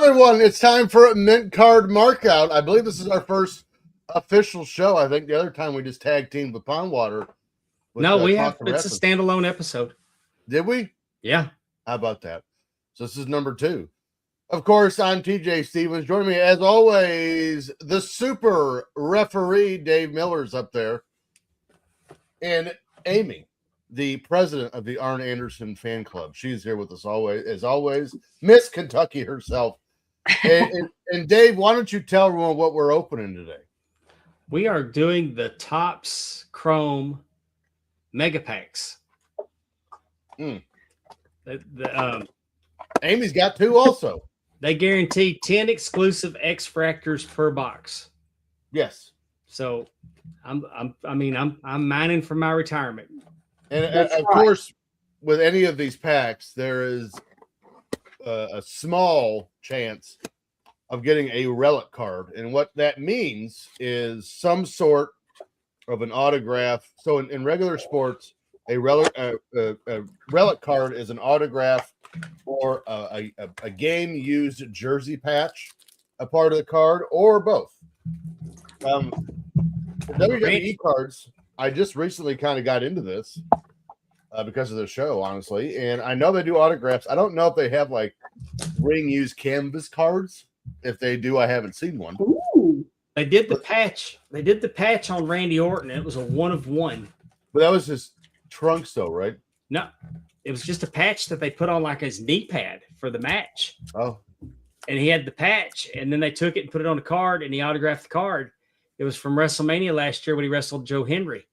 everyone, it's time for a Mint Card Markout. I believe this is our first official show. I think the other time we just tag teamed with Pondwater. No, we have. It's a standalone episode. Did we? Yeah. How about that? So this is number 2. Of course, I'm TJ Stevens. Joining me, as always, the super referee, Dave Miller's up there. And Amy, the president of the Arn Anderson fan club. She's here with us as always, Miss Kentucky herself. And Dave, why don't you tell everyone what we're opening today? We are doing the Topps Chrome Mega Packs. Amy's got 2 also. They guarantee 10 exclusive X fractors per box. Yes. So I'm mining for my retirement. And of course, with any of these packs, there is a small chance of getting a relic card. And what that means is some sort of an autograph. So in regular sports, a relic card is an autograph or a game-used jersey patch, a part of the card, or both. WWE cards, I just recently kind of got into this because of the show, honestly, and I know they do autographs. I don't know if they have like ring-used canvas cards. If they do, I haven't seen one. Ooh. They did the patch. They did the patch on Randy Orton. It was a 1-of-1. But that was his trunks, though, right? No, it was just a patch that they put on like his knee pad for the match. Oh. And he had the patch, and then they took it and put it on a card, and he autographed the card. It was from WrestleMania last year when he wrestled Joe Henry.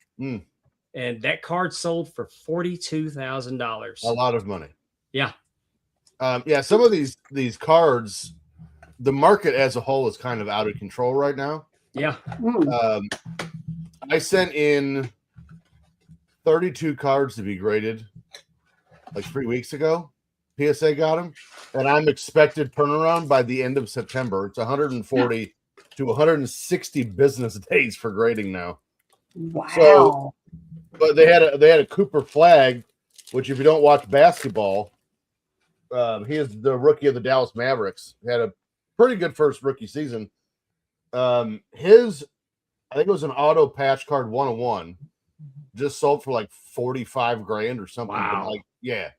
And that card sold for $42,000. A lot of money. Yeah. Some of these cards, the market as a whole is kind of out of control right now. Yeah. I sent in 32 cards to be graded like 3 weeks ago. PSA got them, and I'm expected turnaround by the end of September. It's 140 to 160 business days for grading now. Wow. So, but they had a Cooper Flag, which if you don't watch basketball, he is the rookie of the Dallas Mavericks. He had a pretty good first rookie season. I think it was an auto patch card 101. Just sold for like 45 grand or something. Wow. Like, yeah,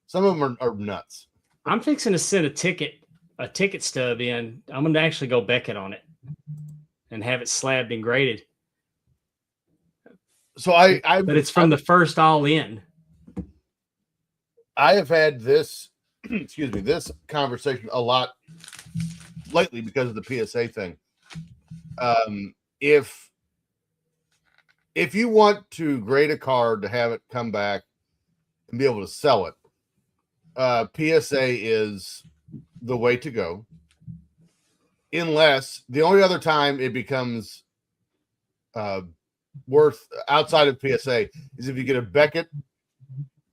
some of them are nuts. I'm fixing to send a ticket stub in. I'm going to actually go Beckett on it and have it slabbed and graded. So but it's from the first all in. I have had this, this conversation a lot lately because of the PSA thing. If you want to grade a card to have it come back and be able to sell it, PSA is the way to go. Unless the only other time it becomes worth outside of PSA is if you get a Beckett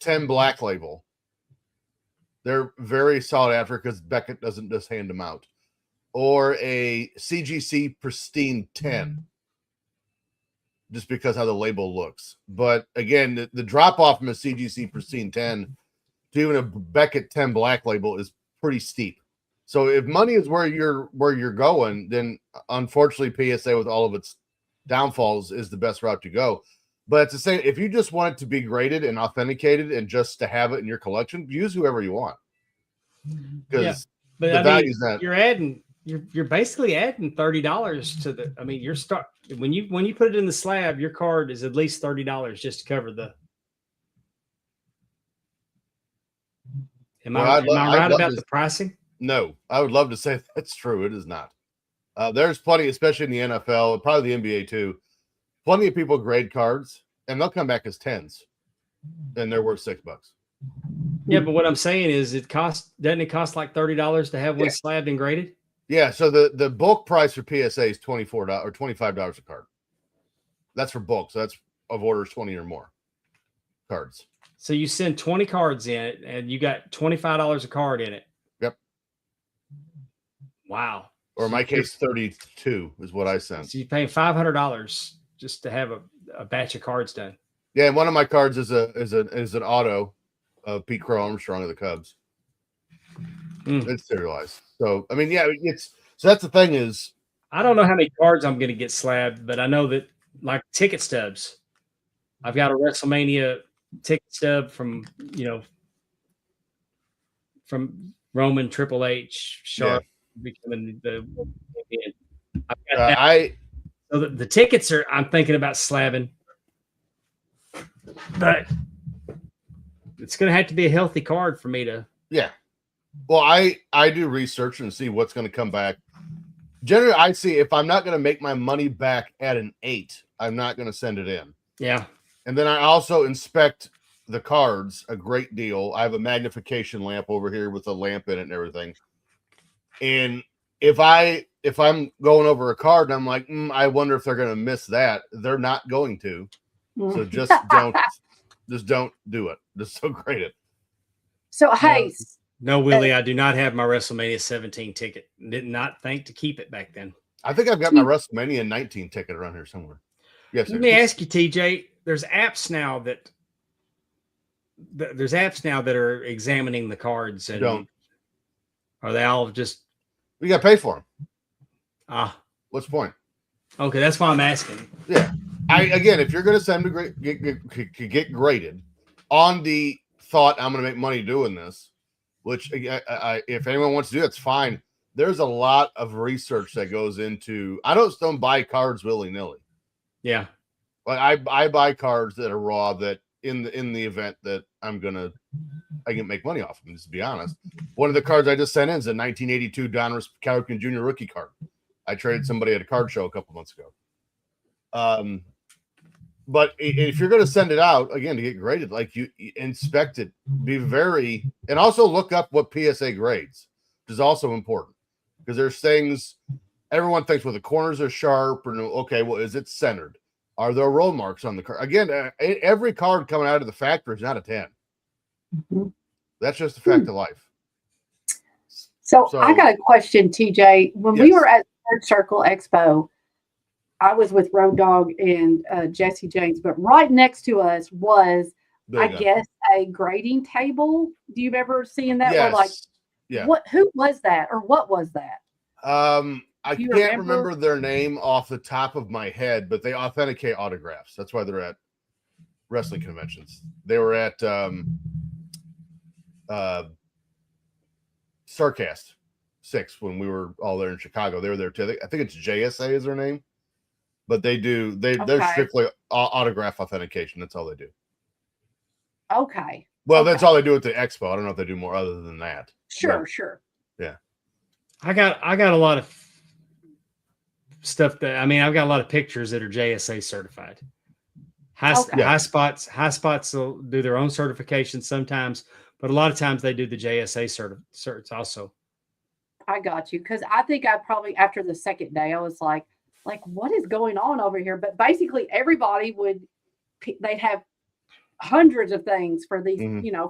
10 black label. They're very sought after because Beckett doesn't just hand them out. Or a CGC Pristine 10. Just because how the label looks. But again, the drop off from a CGC Pristine 10 to even a Beckett 10 black label is pretty steep. So if money is where you're going, then unfortunately PSA with all of its downfalls is the best route to go. But it's the same. If you just want it to be graded and authenticated and just to have it in your collection, use whoever you want. Because the value is that you're basically adding $30 to the. I mean, when you put it in the slab, your card is at least $30 just to cover the. Am I right about the pricing? No, I would love to say that's true. It is not. There's plenty, especially in the NFL, probably the NBA too. Plenty of people grade cards, and they'll come back as 10s, and they're worth $6. Yeah, but what I'm saying is, doesn't it cost like $30 to have one slabbed and graded? Yeah, so the bulk price for PSA is $24 or $25 a card. That's for bulk, so that's of orders 20 or more cards. So you send 20 cards in it, and you got $25 a card in it. Yep. Wow. Or in my case, 32 is what I sent. So you're paying $500 just to have a batch of cards done. Yeah, and one of my cards is an auto of Pete Crow Armstrong of the Cubs. It's serialized. So I mean, yeah, so that's the thing is, I don't know how many cards I'm going to get slabbed, but I know that like ticket stubs. I've got a WrestleMania ticket stub from from Roman, Triple H, Sharp becoming the champion. I've got that. So the tickets I'm thinking about slabbing, but it's going to have to be a healthy card for me to. Yeah. Well, I do research and see what's going to come back. Generally, I see if I'm not going to make my money back at an 8, I'm not going to send it in. Yeah. And then I also inspect the cards a great deal. I have a magnification lamp over here with a lamp in it and everything. And if I'm going over a card and I'm like, I wonder if they're going to miss that, they're not going to. So just don't do it. Just don't grade it. So hey, no, Willie, I do not have my WrestleMania 17 ticket. Did not think to keep it back then. I think I've got my WrestleMania 19 ticket around here somewhere. Yes. Let me ask you, TJ. There's apps now that are examining the cards, and are they all just? We got to pay for them. What's the point? Okay, that's why I'm asking. Yeah, again, if you're going to send them to get graded on the thought I'm going to make money doing this, which if anyone wants to do, that's fine. There's a lot of research that goes into. I don't buy cards willy nilly. Yeah, like I buy cards that are raw. That in the event that I can make money off them. Just to be honest, one of the cards I just sent in is a 1982 Donruss Calhoun Jr. rookie card. I traded somebody at a card show a couple months ago. But if you're going to send it out again to get graded, like you inspect it, and also look up what PSA grades, which is also important because there's things everyone thinks, well, the corners are sharp, or okay, well, is it centered? Are there roll marks on the card? Again, every card coming out of the factory is not a 10. Mm-hmm. That's just a fact of life. So I got a question, TJ. When we were at Third Circle Expo, I was with Road Dogg and Jesse James, but right next to us was, I guess, a grading table. Do you remember seeing that? Yes. Who was that, or what was that? I can't remember their name off the top of my head, but they authenticate autographs. That's why they're at wrestling conventions. They were at Starcast 6 when we were all there in Chicago. They were there too. I think it's JSA is their name, but they're strictly autograph authentication. That's all they do. Okay. Well, that's all they do at the expo. I don't know if they do more other than that. Sure. Yeah. I got a lot of stuff I've got a lot of pictures that are JSA certified. High spots will do their own certification sometimes, but a lot of times they do the JSA certs also. I got you. Because I think I probably, after the second day, I was like, what is going on over here? But basically everybody they'd have hundreds of things for these,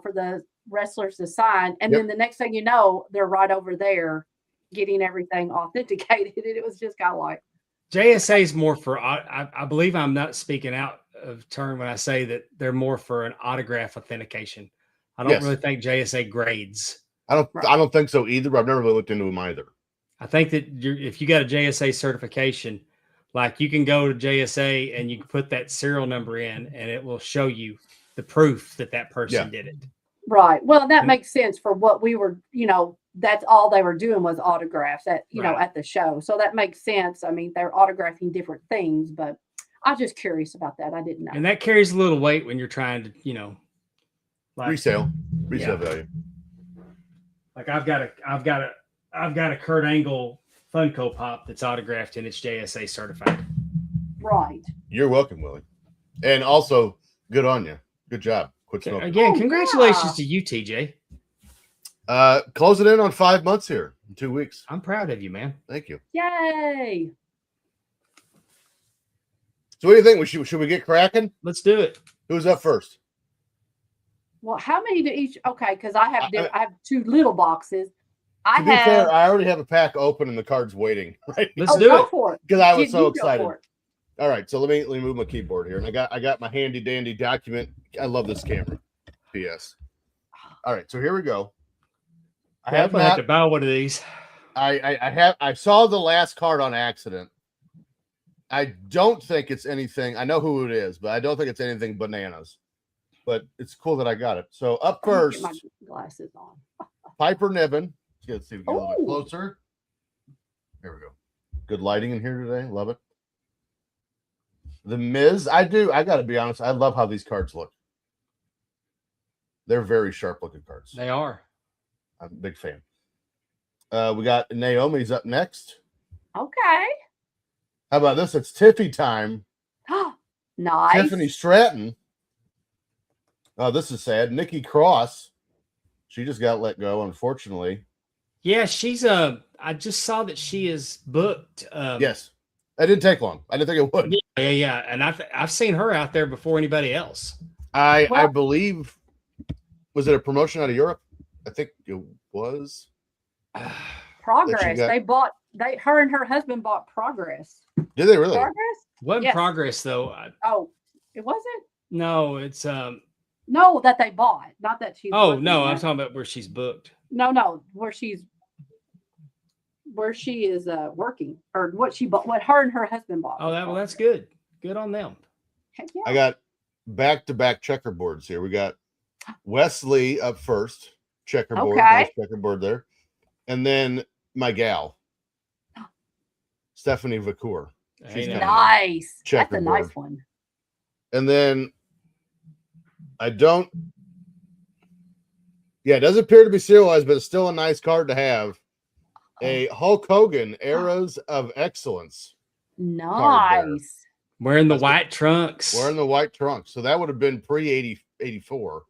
for the wrestlers to sign. And then the next thing you know, they're right over there getting everything authenticated. And it was just kind of like. JSA is more for, I believe I'm not speaking out of turn when I say that they're more for an autograph authentication. I don't really think JSA grades. I don't think so either, but I've never really looked into them either. I think that if you got a JSA certification, like you can go to JSA and you can put that serial number in and it will show you the proof that person did it. Right. Well, that makes sense for what we were, that's all they were doing was autographs at the show. So that makes sense. I mean, they're autographing different things, but I was just curious about that. I didn't know. And that carries a little weight when you're trying to, resale value. Like I've got a Kurt Angle Funko Pop that's autographed and it's JSA certified. Right. You're welcome, Willie. And also, good on you. Good job. Quit smoking. Again, congratulations to you, TJ. Closing in on 5 months here in 2 weeks. I'm proud of you, man. Thank you. Yay. So what do you think? Should we get cracking? Let's do it. Who's up first? Well, how many do each? Okay, because I have two little boxes. To be fair, I already have a pack open and the card's waiting. Right? Let's do it. For it. Because I was so excited. All right, so let me move my keyboard here, and I got my handy dandy document. I love this camera. P.S. All right, so here we go. I have to buy one of these. I saw the last card on accident. I don't think it's anything. I know who it is, but I don't think it's anything bananas. But it's cool that I got it. So up first, Get my glasses on. Piper Niven. Let's see if we get a little bit Ooh. closer. Here we go. Good lighting in here today. Love it. The Miz. I got to be honest. I love how these cards look. They're very sharp looking cards. They are. I'm a big fan. We got Naomi's up next. Okay. How about this? It's Tiffy time. Nice. Tiffany Stratton. Oh, this is sad. Nikki Cross. She just got let go, unfortunately. Yeah, she's I just saw that she is booked. Yes. It didn't take long. I didn't think it would. Yeah. And I've seen her out there before anybody else. I believe, was it a promotion out of Europe? I think it was. Progress. Her and her husband bought Progress. Did they really? Progress? Wasn't Yes. Progress though. Oh, it wasn't? No, it's No, that they bought. Not that she's oh working no, there. I'm talking about where she's booked. No, where she is working, or what her and her husband bought. Oh, that's good. Good on them. Heck yeah. I got back-to-back checkerboards here. We got Wesley up first. Checkerboard. Okay. Nice checkerboard there. And then my gal, Stephanie Vacour. She's Hey, coming now. Nice. That's a Checkerboard. nice one. And then it doesn't appear to be serialized, but it's still a nice card to have. A Hulk Hogan Eras of Excellence. Nice. Wearing the white trunks. Wearing the white trunks. So that would have been pre-84.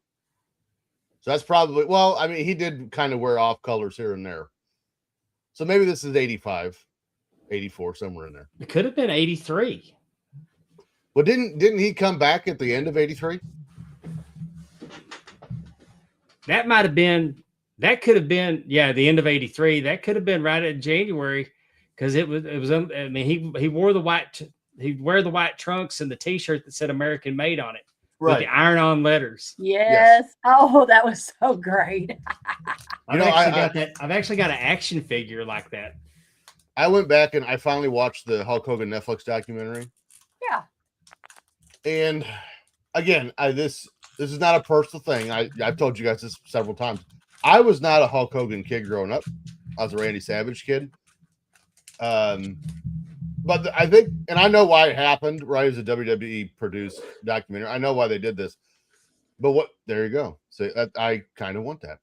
So that's probably, well, I mean, he did kind of wear off colors here and there. So maybe this is 85, 84, somewhere in there. It could have been 83. Well, didn't he come back at the end of 83? That might have been, that could have been, the end of 83. That could have been right in January, because it was, I mean, he wore the white, he'd wear the white trunks and the t-shirt that said American Made on it. With the iron-on letters. Yes. Oh, that was so great. I've actually got an action figure like that. I went back and I finally watched the Hulk Hogan Netflix documentary. Yeah. And again, this is not a personal thing. I've told you guys this several times. I was not a Hulk Hogan kid growing up. I was a Randy Savage kid. But I think, and I know why it happened, right? It was a WWE produced documentary. I know why they did this. But there you go. So I kind of want that.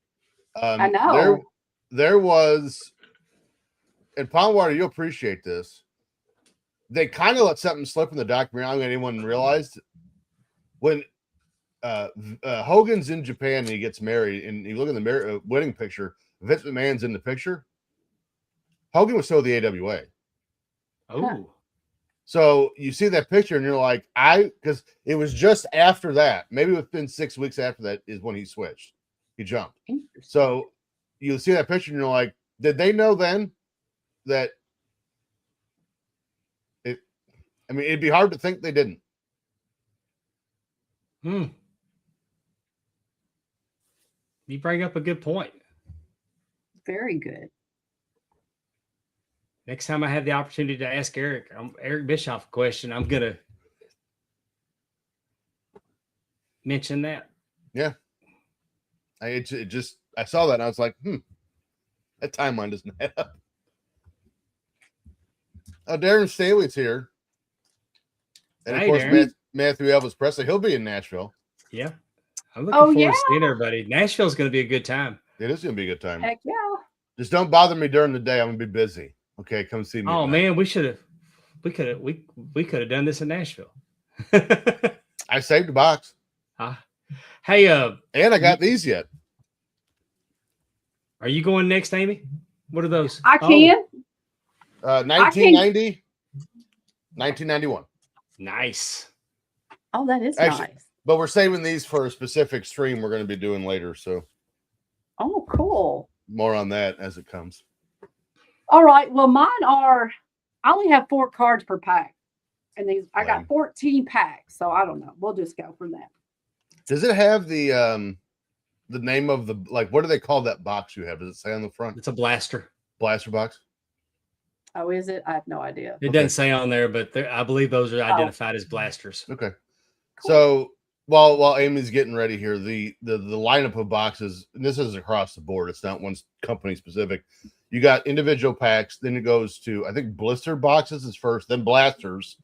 I know. There was, and Pondwater, you'll appreciate this. They kind of let something slip in the documentary. I don't think anyone realized when Hogan's in Japan and he gets married, and you look at the wedding picture, Vince McMahon's in the picture. Hogan was still the AWA. Oh. So you see that picture and you're like, because it was just after that, maybe within 6 weeks after that is when he switched. He jumped. So you see that picture and you're like, did they know then that it'd be hard to think they didn't. You bring up a good point. Very good. Next time I have the opportunity to ask Eric Bischoff a question, I'm going to mention that. Yeah. I saw that and I was like, that timeline doesn't add up. Oh, Darren Staley's here. And of course, Matthew Elvis Presley, he'll be in Nashville. Yeah. I'm looking forward to seeing everybody. Nashville's going to be a good time. It is going to be a good time. Heck yeah. Just don't bother me during the day. I'm going to be busy. Okay, come see me. Oh man, we could have done this in Nashville. I saved a box. Hey, and I got these yet. Are you going next, Amy? What are those? I can. 1990, 1991. Nice. Oh, that is Actually, nice. But we're saving these for a specific stream we're going to be doing later. So, oh, cool. More on that as it comes. All right. Well, mine are. I only have 4 cards per pack, and these I got 14 packs. So I don't know. We'll just go from that. Does it have the name of the, like, what do they call that box you have? Does it say on the front? It's a blaster. blaster box. Oh, is it? I have no idea. It doesn't say on there, but I believe those are identified as blasters. Okay. Cool. So while Amy's getting ready here, the lineup of boxes, and this is across the board. It's not one company specific. You got individual packs, then it goes to, I think, blister boxes is first, then blasters,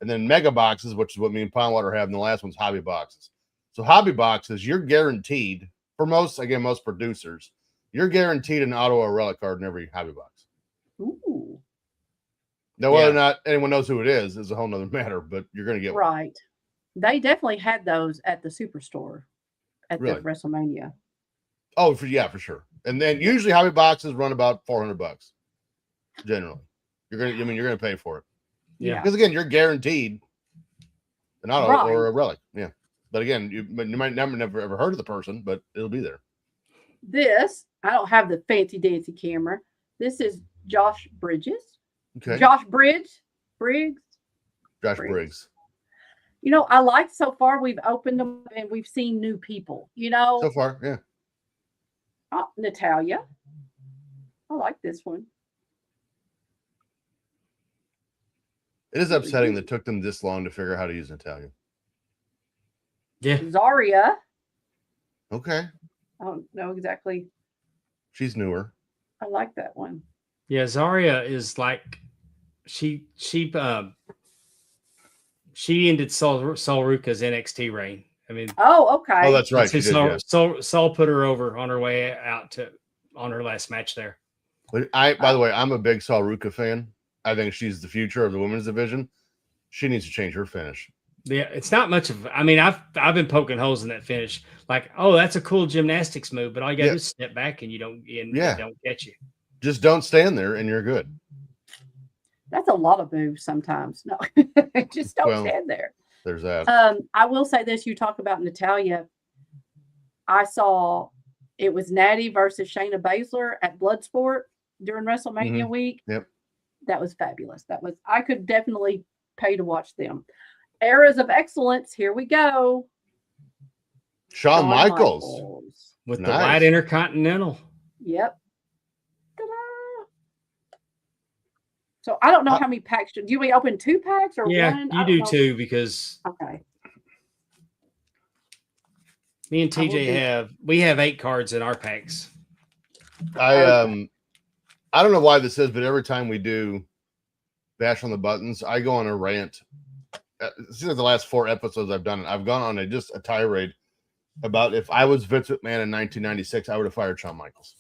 and then mega boxes, which is what me and Pondwater have, and the last one's hobby boxes. So hobby boxes, you're guaranteed, for most producers, you're guaranteed an auto or relic card in every hobby box. Ooh. Now, whether or not anyone knows who it is a whole nother matter, but you're going to get one. Right. They definitely had those at the Superstore at Really? the WrestleMania. Oh, for sure. And then usually hobby boxes run about $400 generally. You're gonna pay for it. Yeah. Because again, you're guaranteed an auto or a relic. Yeah. But again, you might never ever heard of the person, but it'll be there. This, I don't have the fancy dancy camera. This is Josh Bridges. Okay. Josh Briggs. Josh Briggs. You know, I like so far we've opened them and we've seen new people, you know. So far, yeah. Oh, Natalia. I like this one. It is upsetting that it took them this long to figure out how to use Natalia. Yeah. Zarya. Okay. I don't know exactly. She's newer. I like that one. Yeah, Zarya is like she ended Saul Ruka's NXT reign. I mean, oh, okay. Oh, that's right. She did, Saul put her over on her way out on her last match there. But by the way, I'm a big Saul Ruka fan. I think she's the future of the women's division. She needs to change her finish. Yeah, it's not much of. I mean, I've been poking holes in that finish. Like, oh, that's a cool gymnastics move, but all you got to do is step back and they don't get you. Just don't stand there, and you're good. That's a lot of moves sometimes. No, just don't stand there. There's that. I will say this. You talk about Natalia. I saw it was Natty versus Shayna Baszler at Bloodsport during WrestleMania week. Yep. That was fabulous. I could definitely pay to watch them. Eras of Excellence. Here we go. Shawn Michaels. With the white Intercontinental. Yep. Ta-da. So I don't know how many packs. Do we open 2 packs or one? You do too, because okay. Me and TJ we have 8 cards in our packs. I don't know why this is, but every time we do Bash on the Buttons, I go on a rant. Since the last 4 episodes I've done it, I've gone on a tirade about if I was Vince McMahon in 1996, I would have fired Shawn Michaels.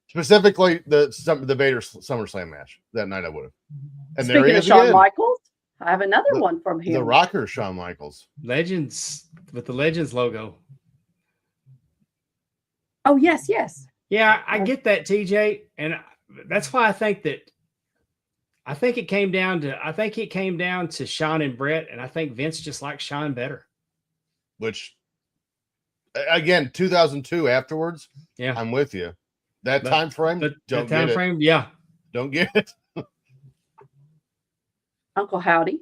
Specifically, the Vader SummerSlam match that night, I would have. And speaking there he of is Shawn again. Michaels, I have another one from him. The rocker Shawn Michaels. Legends with the Legends logo. Oh, yes. Yeah, I get that, TJ, and that's why I think it came down to Shawn and Brett, and I think Vince just likes Shawn better. Which, again, 2002 afterwards. Yeah, I'm with you. That time frame, don't get it. Yeah, don't get it. Uncle Howdy.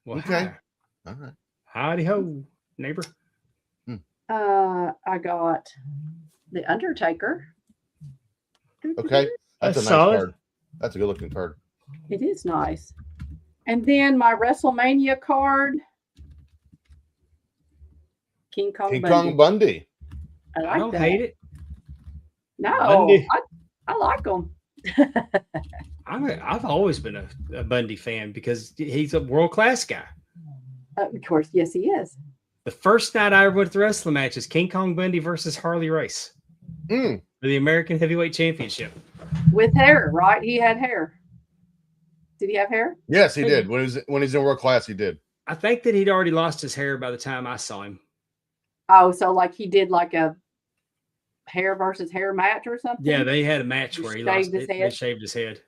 Well, okay, all right. Howdy ho, neighbor. I got the Undertaker. Okay, that's a nice card. That's a good looking card. It is nice. And then my WrestleMania card, King Kong Bundy. I don't hate it. No, I like him. I've always been a Bundy fan because he's a world class guy. Of course, yes, he is. The first night I ever went to the wrestling match is King Kong Bundy versus Harley Race for the American Heavyweight Championship. With hair, right? He had hair. Did he have hair? Yes, he did. When he's in world class, he did. I think that he'd already lost his hair by the time I saw him. Oh, so like he did like a hair versus hair match or something? Yeah, they had a match where he lost his head. They shaved his head.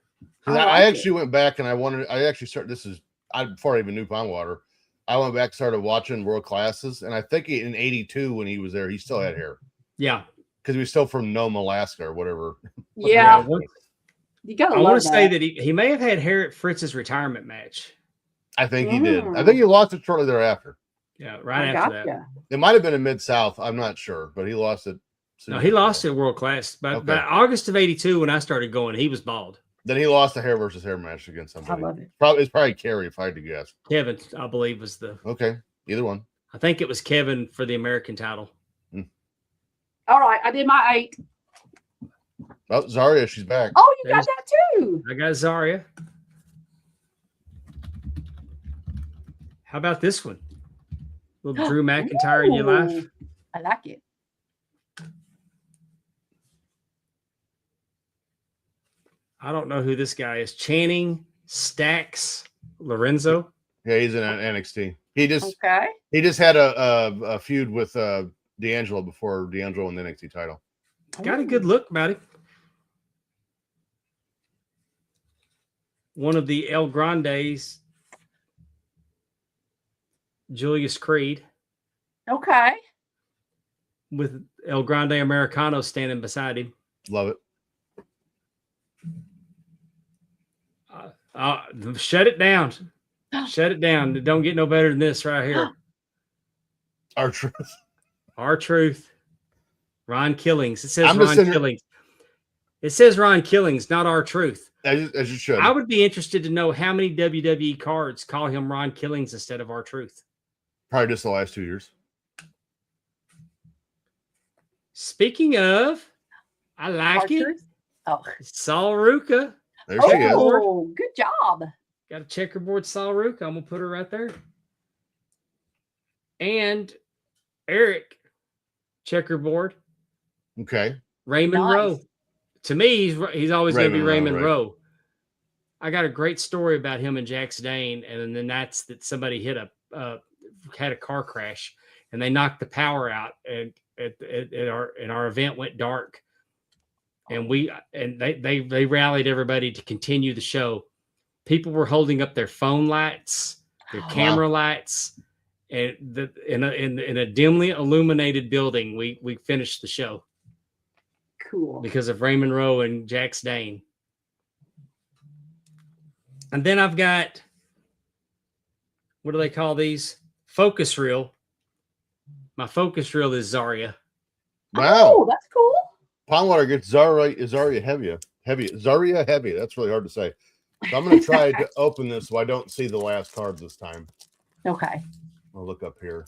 I actually went back and I actually started, before I even knew Pondwater, I went back and started watching world classes. And I think in 82, when he was there, he still had hair. Yeah. Because he was still from Nome, Alaska or whatever. Yeah. You gotta I want to say that he may have had hair at Fritz's retirement match. I think he did. I think he lost it shortly thereafter. Yeah, right after that. It might have been in Mid-South. I'm not sure, but he lost it No, he lost at World Class. By August of '82, when I started going, he was bald. Then he lost a hair versus hair match against somebody. I love it. It's probably Kerry, if I had to guess. Kevin, I believe, was the. Okay, either one. I think it was Kevin for the American title. All right, I did my 8. Oh, Zarya, she's back. Oh, you got that too. I got Zarya. How about this one? Little Drew McIntyre in your life. I like it. I don't know who this guy is. Channing Stacks Lorenzo. Yeah, he's in NXT. He just had a feud with D'Angelo before D'Angelo won the NXT title. Got a good look about him. One of the El Grandes, Julius Creed. Okay. With El Grande Americano standing beside him. Love it. Shut it down. Shut it down. It don't get no better than this right here. R-Truth. R-Truth. Ron Killings. It says Ron Killings. It says Ron Killings, not R-Truth. As you should. I would be interested to know how many WWE cards call him Ron Killings instead of R-Truth. Probably just the last 2 years. Speaking of, I like R-Truth? it. Oh. Saul Ruka. There she is. Oh, good job. Got a checkerboard Saul Ruka. I'm going to put her right there. And Eric, checkerboard. Okay. Raymond Rowe. To me, he's always going to be Raymond Rowe. I got a great story about him and Jax Dane, and then that's that somebody had a car crash, and they knocked the power out, and our event went dark, and they rallied everybody to continue the show. People were holding up their phone lights, their camera lights, and in a dimly illuminated building, we finished the show. Cool. Because of Raymond Rowe and Jax Dane. And then I've got, what do they call these? Focus reel. My focus reel is Zarya. Wow. Oh, that's cool. Pondwater gets Zarya heavy. That's really hard to say. So I'm going to try to open this so I don't see the last card this time. Okay. I'll look up here.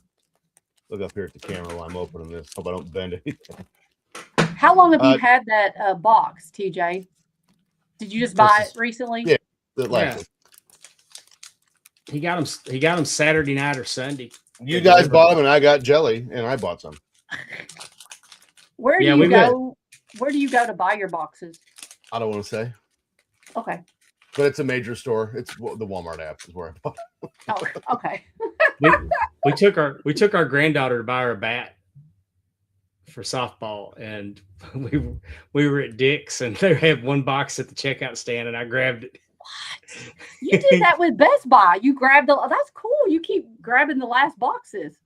Look up here at the camera while I'm opening this. Hope I don't bend anything. How long have you had that box, TJ? Did you just buy it recently? Yeah. He got them Saturday night or Sunday. You guys bought them, and I got jelly, and I bought some. Where do you go? Where do you go to buy your boxes? I don't want to say. Okay. But it's a major store. It's the Walmart app is where I bought it. Oh, okay. we took our granddaughter to buy her a bat for softball, and we were at Dick's, and they had one box at the checkout stand, and I grabbed it. What? You did that with Best Buy. You grabbed that's cool. You keep grabbing the last boxes.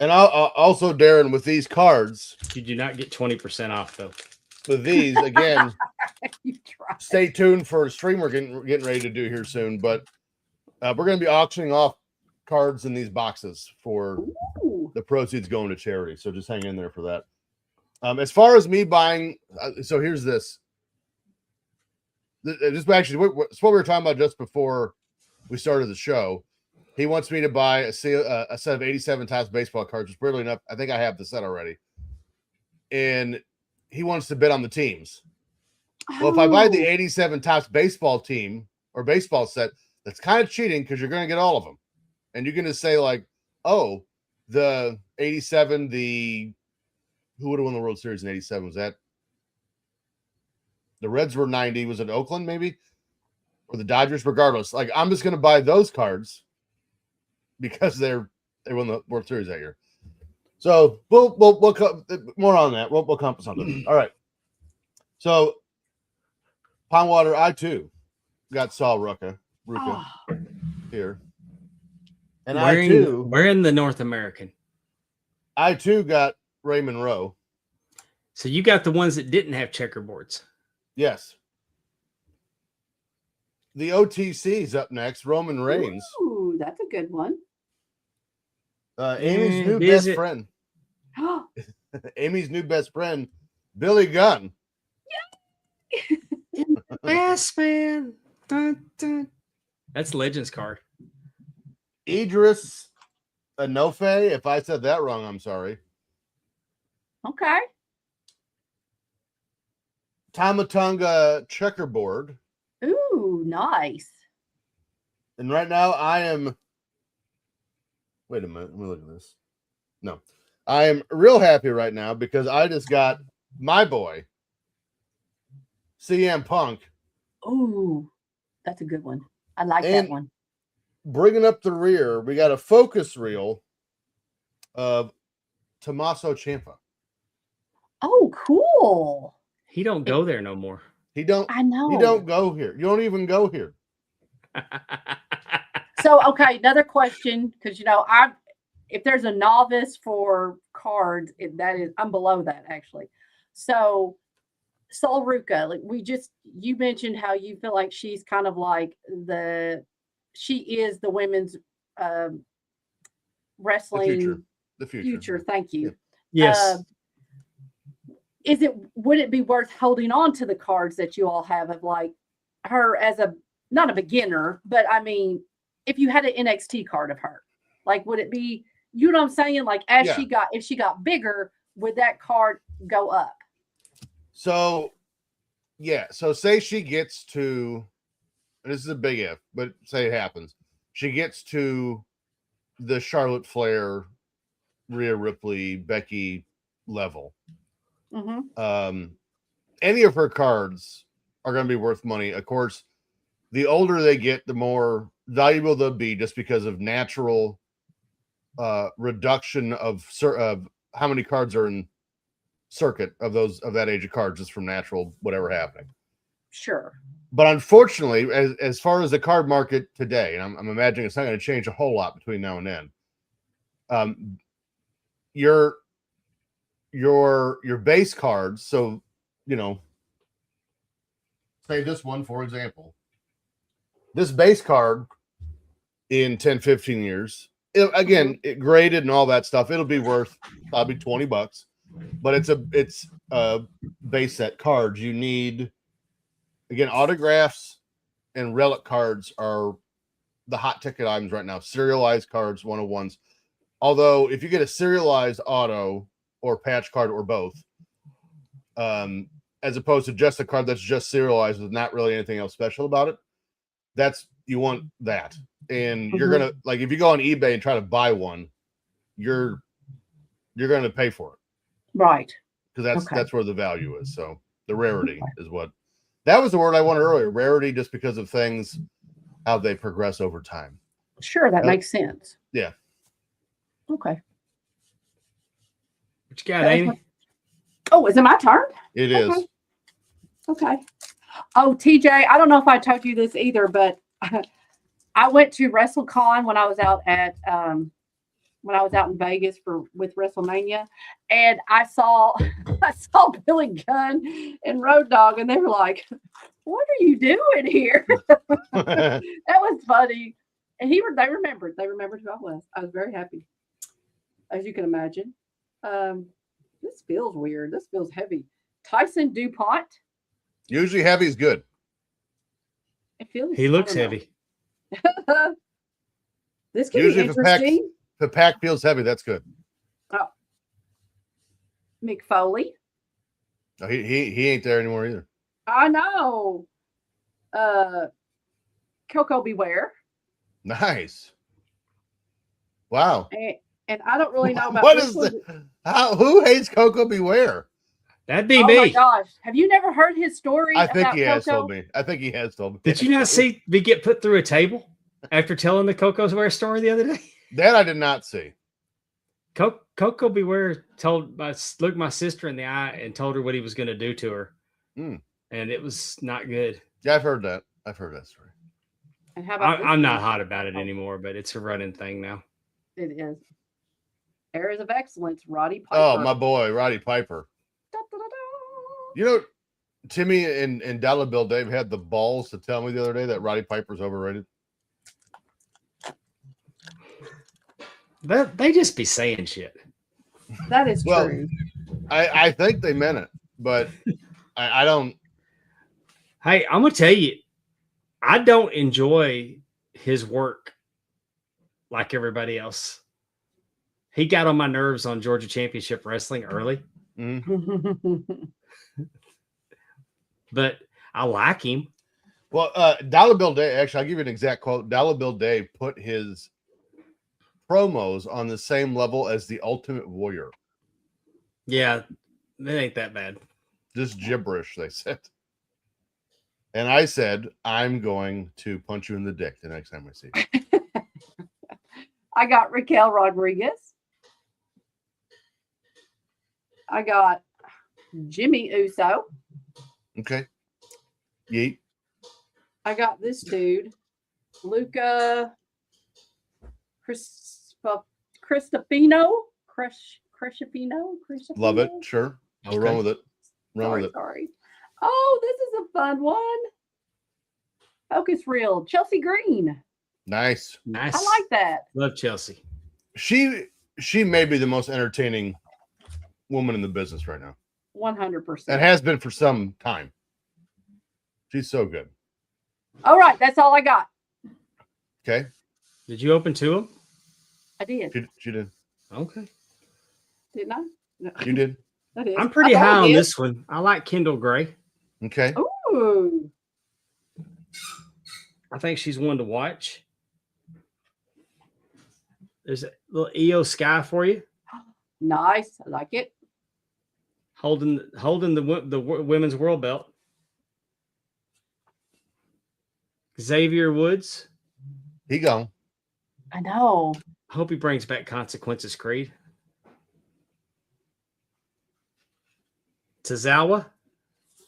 And I'll also, Darren, with these cards, you do not get 20% off though. With these, again, stay tuned for a stream we're getting ready to do here soon. But we're going to be auctioning off cards in these boxes for the proceeds going to charity. So just hang in there for that. As far as me buying, so here's this. This actually, it's what we were talking about just before we started the show. He wants me to buy a set of 87 Topps baseball cards, which weirdly enough, I think I have the set already. And he wants to bet on the teams. Well, if I buy the 87 Topps baseball team or baseball set, that's kind of cheating because you're going to get all of them. And you're going to say like, oh, the 87, who would have won the World Series in 87? Was that the Reds were 90? Was it Oakland maybe? Or the Dodgers? Regardless, like I'm just going to buy those cards because they won the World Series that year. So we'll more on that. We'll come up with something. All right. So Pondwater, I too got Saul Ruka here. And we're in the North American. I too got Raymond Rowe. So you got the ones that didn't have checkerboards. Yes. The OTC's up next. Roman Reigns. Ooh, that's a good one. Amy's new best friend. Amy's new best friend, Billy Gunn. Best man. Dun, dun. That's Legends card. Idris Anofe. If I said that wrong, I'm sorry. Okay. Tamatonga checkerboard. Ooh, nice. And right now I am. Wait a minute. Let me look at this. No, I am real happy right now because I just got my boy, CM Punk. Ooh, that's a good one. I like And that one. bringing up the rear, we got a focus reel of Tommaso Ciampa. Oh, cool. He don't go there no more. He don't. I know. He don't go here. You don't even go here. So, okay, another question, because if there's a novice for cards, I'm below that actually. So, Sol Ruka, like you mentioned how you feel like she's kind of like she is the women's wrestling The future. Thank you. Yes. Would it be worth holding on to the cards that you all have of like her as not a beginner, but I mean, if you had an NXT card of her, like, would it be, you know what I'm saying? Like, if she got bigger, would that card go up? So, yeah. So say she gets to, and this is a big if, but say it happens. She gets to the Charlotte Flair, Rhea Ripley, Becky level. Mm-hmm. Any of her cards are going to be worth money. Of course, the older they get, the more valuable they'll be, just because of natural reduction of how many cards are in circuit of that age of cards, just from natural whatever happening. Sure. But unfortunately, as far as the card market today, and I'm imagining it's not going to change a whole lot between now and then. Your base cards, so say this one, for example, this base card in 10-15 years, it graded and all that stuff, it'll be worth probably $20, but it's a base set cards. You need, again, autographs and relic cards are the hot ticket items right now. Serialized cards, 101s. Although if you get a serialized auto or patch card or both, as opposed to just a card that's just serialized with not really anything else special about it, you want that. And you're gonna, like, if you go on eBay and try to buy one, you're gonna pay for it, right? Because that's where the value is. So the rarity is what, that was the word I wanted earlier. Rarity, just because of things, how they progress over time. Sure, that makes sense. Yeah. Okay. What you got, Amy? Oh, is it my turn? It is. Okay. Oh, TJ, I don't know if I told you this either, but I went to WrestleCon when I was out in Vegas with WrestleMania, and I saw Billy Gunn and Road Dogg, and they were like, "What are you doing here?" That was funny. And they remembered who I was. I was very happy, as you can imagine. This feels weird. This feels heavy. Tyson DuPont. Usually heavy is good. He looks heavy. This could be interesting. If the pack feels heavy, that's good. Oh. Mick Foley. No, he ain't there anymore either. I know. Coco Beware. Nice. Wow. And I don't really know about what is that? Who hates Coco Beware? That'd be me. Oh my gosh. Have you never heard his story? I think he has told me. Did you not see me get put through a table after telling the Coco Beware story the other day? That I did not see. Coco Beware looked my sister in the eye and told her what he was going to do to her. And it was not good. Yeah, I've heard that story. And how about I'm not hot about it anymore, but it's a running thing now. It is. Areas of excellence, Roddy Piper. Oh, my boy, Roddy Piper. You know, Timmy and Dollar Bill Dave had the balls to tell me the other day that Roddy Piper's overrated. They just be saying shit. That is true. I think they meant it, but I don't. Hey, I'm gonna tell you, I don't enjoy his work like everybody else. He got on my nerves on Georgia Championship Wrestling early, but I like him. Well, Dollar Bill Dave, actually, I'll give you an exact quote. Dollar Bill Dave put his promos on the same level as the Ultimate Warrior. Yeah, it ain't that bad. Just gibberish, they said. And I said, I'm going to punch you in the dick the next time I see you. I got Raquel Rodriguez. I got Jimmy Uso. Okay. Yeet. I got this dude, Luca Cristofino. Love it. Sure. I'll run with it. Sorry. Oh, this is a fun one. Focus reel. Chelsea Green. Nice. I like that. Love Chelsea. She may be the most entertaining woman in the business right now. 100%. And has been for some time. She's so good. All right, that's all I got. Okay. Did you open to him? I did. She did. Okay. Didn't I? No. You did. I'm pretty high on this one. I like Kendall Gray. Okay. Ooh. I think she's one to watch. There's a little EO Sky for you. Nice. I like it. Holding the women's world belt. Xavier Woods. He gone. I know. I hope he brings back Consequences Creed. Tozawa.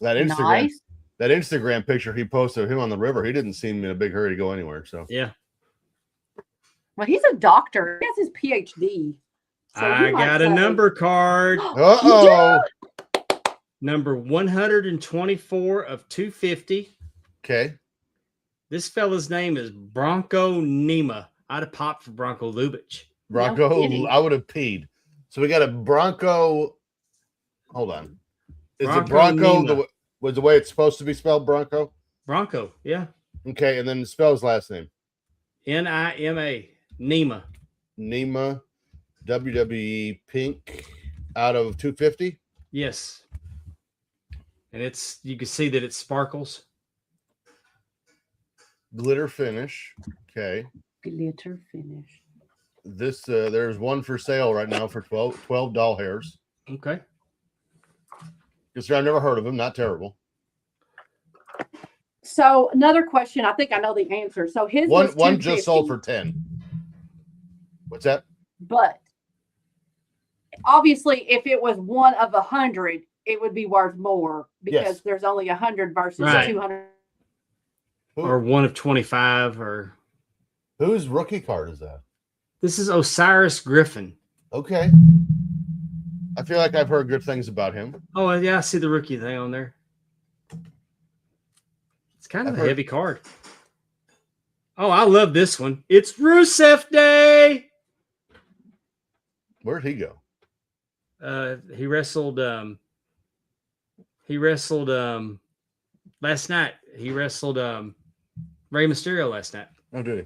That Instagram. Nice. That Instagram picture he posted of him on the river, he didn't seem in a big hurry to go anywhere. So yeah. Well, he's a doctor. He has his PhD. So I got a number card. Uh-oh. Number 124 of 250. Okay. This fella's name is Bronco Nema. I'd have popped for Bronco Lubitsch. Bronco, No, I would have peed. So we got a Bronco. Hold on. Is Bronco it Bronco Nema. Was the way it's supposed to be spelled, Bronco? Bronco, yeah. Okay, and then spell his last name. Nima. Nema. Nema, WWE Pink out of 250? Yes. And you can see that it sparkles. Glitter finish. Okay. Glitter finish. This there's one for sale right now for 12 doll hairs. Okay. Because I've never heard of him. Not terrible. So another question. I think I know the answer. So his one just sold for 10. What's that? But obviously, if it was one of 100, it would be worth more because there's only 100 versus 200. Or one of 25 or. Whose rookie card is that? This is Osiris Griffin. Okay. I feel like I've heard good things about him. Oh, yeah, I see the rookie thing on there. It's kind of a heavy card. Oh, I love this one. It's Rusev Day. Where'd he go? He wrestled last night. He wrestled Rey Mysterio last night. Oh, did he?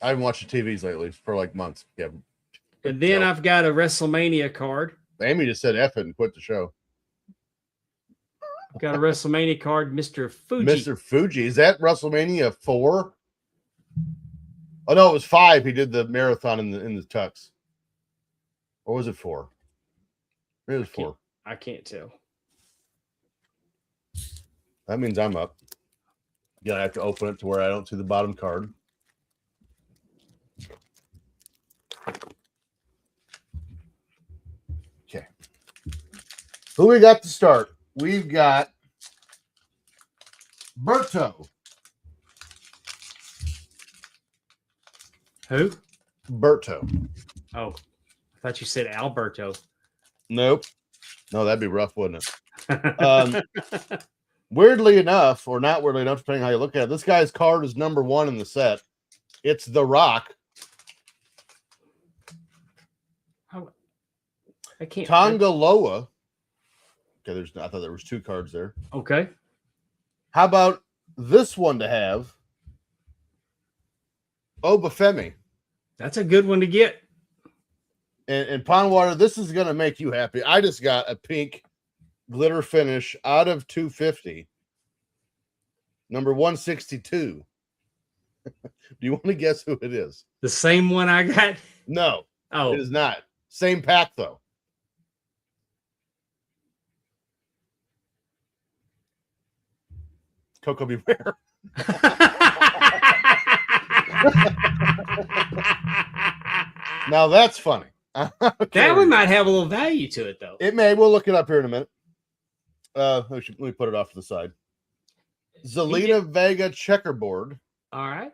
I haven't watched the TVs lately for like months. Yeah. And then I've got a WrestleMania card. Amy just said F it and quit the show. Got a WrestleMania card, Mr. Fuji. Mr. Fuji. Is that WrestleMania 4? Oh no, it was 5. He did the marathon in the tux. Or was it 4? It was 4. I can't tell. That means I'm up. Yeah, I have to open it to where I don't see the bottom card. Okay. Who we got to start? We've got Berto. Who? Berto. Oh, I thought you said Alberto. Nope. No, that'd be rough, wouldn't it? Weirdly enough, or not weirdly enough, depending on how you look at it, this guy's card is number 1 in the set. It's The Rock. Hey, I can't. Tongaloa. Okay, I thought there was 2 cards there. Okay. How about this one to have? Obafemi. That's a good one to get. And Pondwater, this is going to make you happy. I just got a pink glitter finish out of 250. Number 162. Do you want to guess who it is? The same one I got? No. Oh. It is not. Same pack, though. Coco Beware. Now that's funny. That one might have a little value to it, though. It may. We'll look it up here in a minute. Let me put it off to the side. Zelina Vega checkerboard. All right.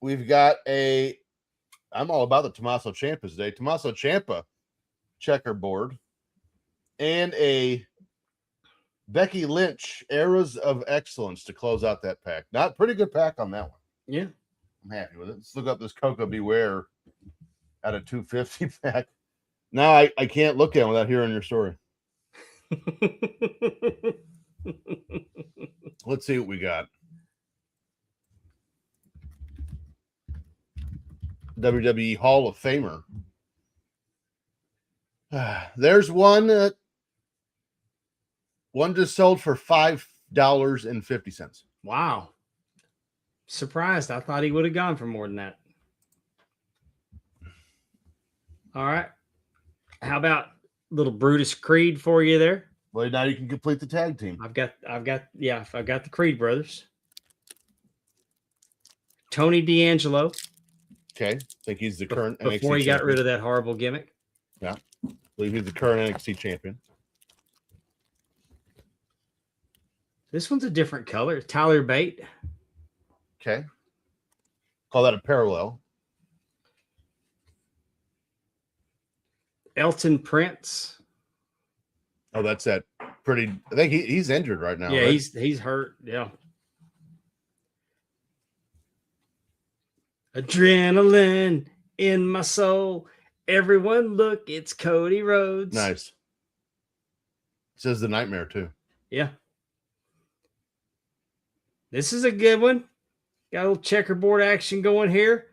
We've got I'm all about the Tommaso Ciampa today. Tommaso Ciampa checkerboard. And a Becky Lynch Eras of Excellence to close out that pack. Not pretty good pack on that one. Yeah. I'm happy with it. Let's look up this Coco Beware out of 250 pack. Now I can't look at it without hearing your story. Let's see what we got. WWE Hall of Famer. There's one. One just sold for $5.50. Wow. Surprised. I thought he would have gone for more than that. All right. How about little Brutus Creed for you there? Well, now you can complete the tag team. I've got the Creed brothers. Tony D'Angelo. Okay. I think he's the current NXT before he got champion. rid of that horrible gimmick. Yeah. I believe he's the current NXT champion. This one's a different color. Tyler Bate. Okay. Call that a parallel. Elton Prince. Oh, that's that pretty. I think he's injured right now. Yeah, right? he's hurt. Yeah. Adrenaline in my soul. Everyone look, it's Cody Rhodes. Nice. It says the Nightmare too. Yeah. This is a good one. Got a little checkerboard action going here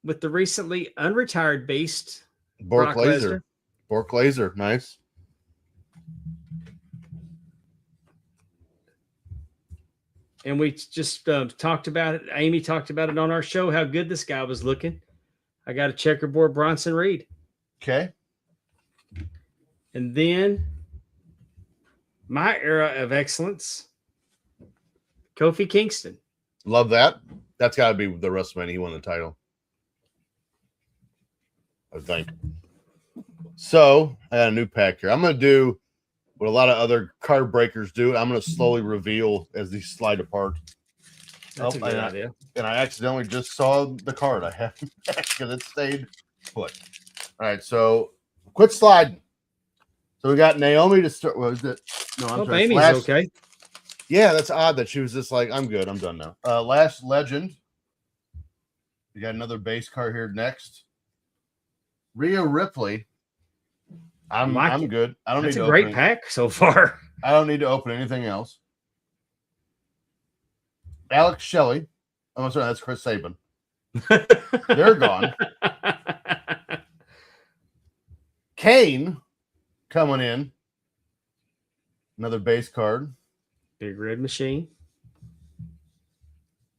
with the recently unretired beast, Brock Brock Lesnar. Lesnar. Brock Lesnar. Nice. And we just talked about it. Amy talked about it on our show, how good this guy was looking. I got a checkerboard Bronson Reed. Okay. And then my era of excellence, Kofi Kingston. Love that. That's got to be the WrestleMania he won the title, I think. So I got a new pack here. I'm going to do what a lot of other card breakers do. I'm going to slowly reveal as these slide apart. That's a good idea. And I accidentally just saw the card. I haven't because it stayed put. All right, so quit sliding. So we got Naomi to start. What was it? No, I'm sorry. Amy's okay. Yeah, that's odd that she was just like, I'm good. I'm done now. Last Legend. We got another base card here next. Rhea Ripley. I'm good. I don't That's need a to great open pack so far. I don't need to open anything else. Alex Shelley. Oh, sorry, that's Chris Sabin. They're gone. Kane coming in. Another base card. Big Red Machine.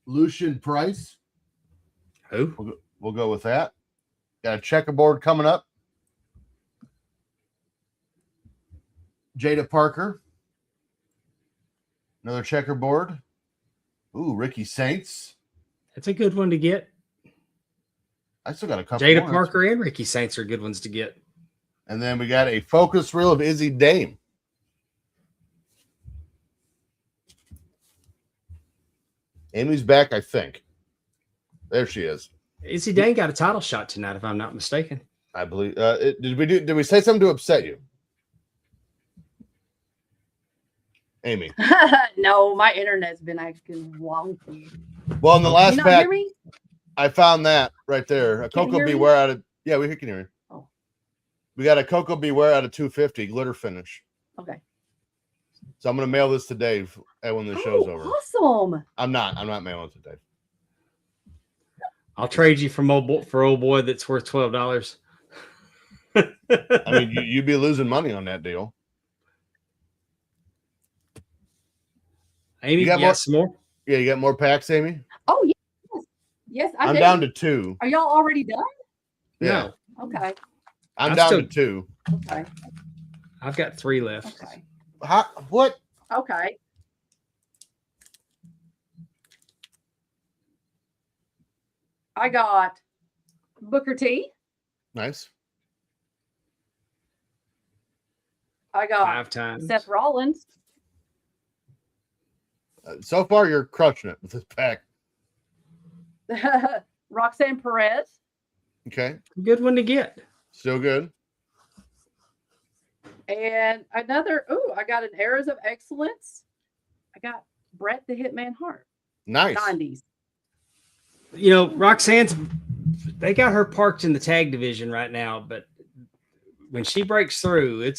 Lucian Price. Who? We'll go with that. Got a checkerboard coming up. Jada Parker. Another checkerboard. Ooh, Ricky Saints. That's a good one to get. I still got a couple Jada more. Parker and Ricky Saints are good ones to get. And then we got a focus reel of Izzy Dame. Amy's back, I think. There she is. Izzy Dane got a title shot tonight, if I'm not mistaken. I believe. Did we say something to upset you, Amy? No, my internet's been acting wonky. Well, in the last Can you not pack, hear me? I found that right there. A Can you Coco hear me? Beware out of. Yeah, we can hear you. Oh. We got a Coco Beware out of 250 glitter finish. Okay. So I'm going to mail this to Dave when the show's over. Awesome. I'm not mailing it to Dave. I'll trade you for old boy that's worth $12. I mean, you'd be losing money on that deal. Amy, you got some more? Yeah, you got more packs, Amy? Oh, yes. Yes, I'm down to 2. Are y'all already done? Yeah. No. Okay. I'm down to 2. Okay. I've got 3 left. Okay. What? Okay. I got Booker T. Nice. I got 5 times. Seth Rollins. So far, you're crushing it with this pack. Roxanne Perez. Okay. Good one to get. Still good. And another, I got an Eras of Excellence. I got Bret the Hitman Hart. Nice. 90s. You know, Roxanne's, they got her parked in the tag division right now, but when she breaks through,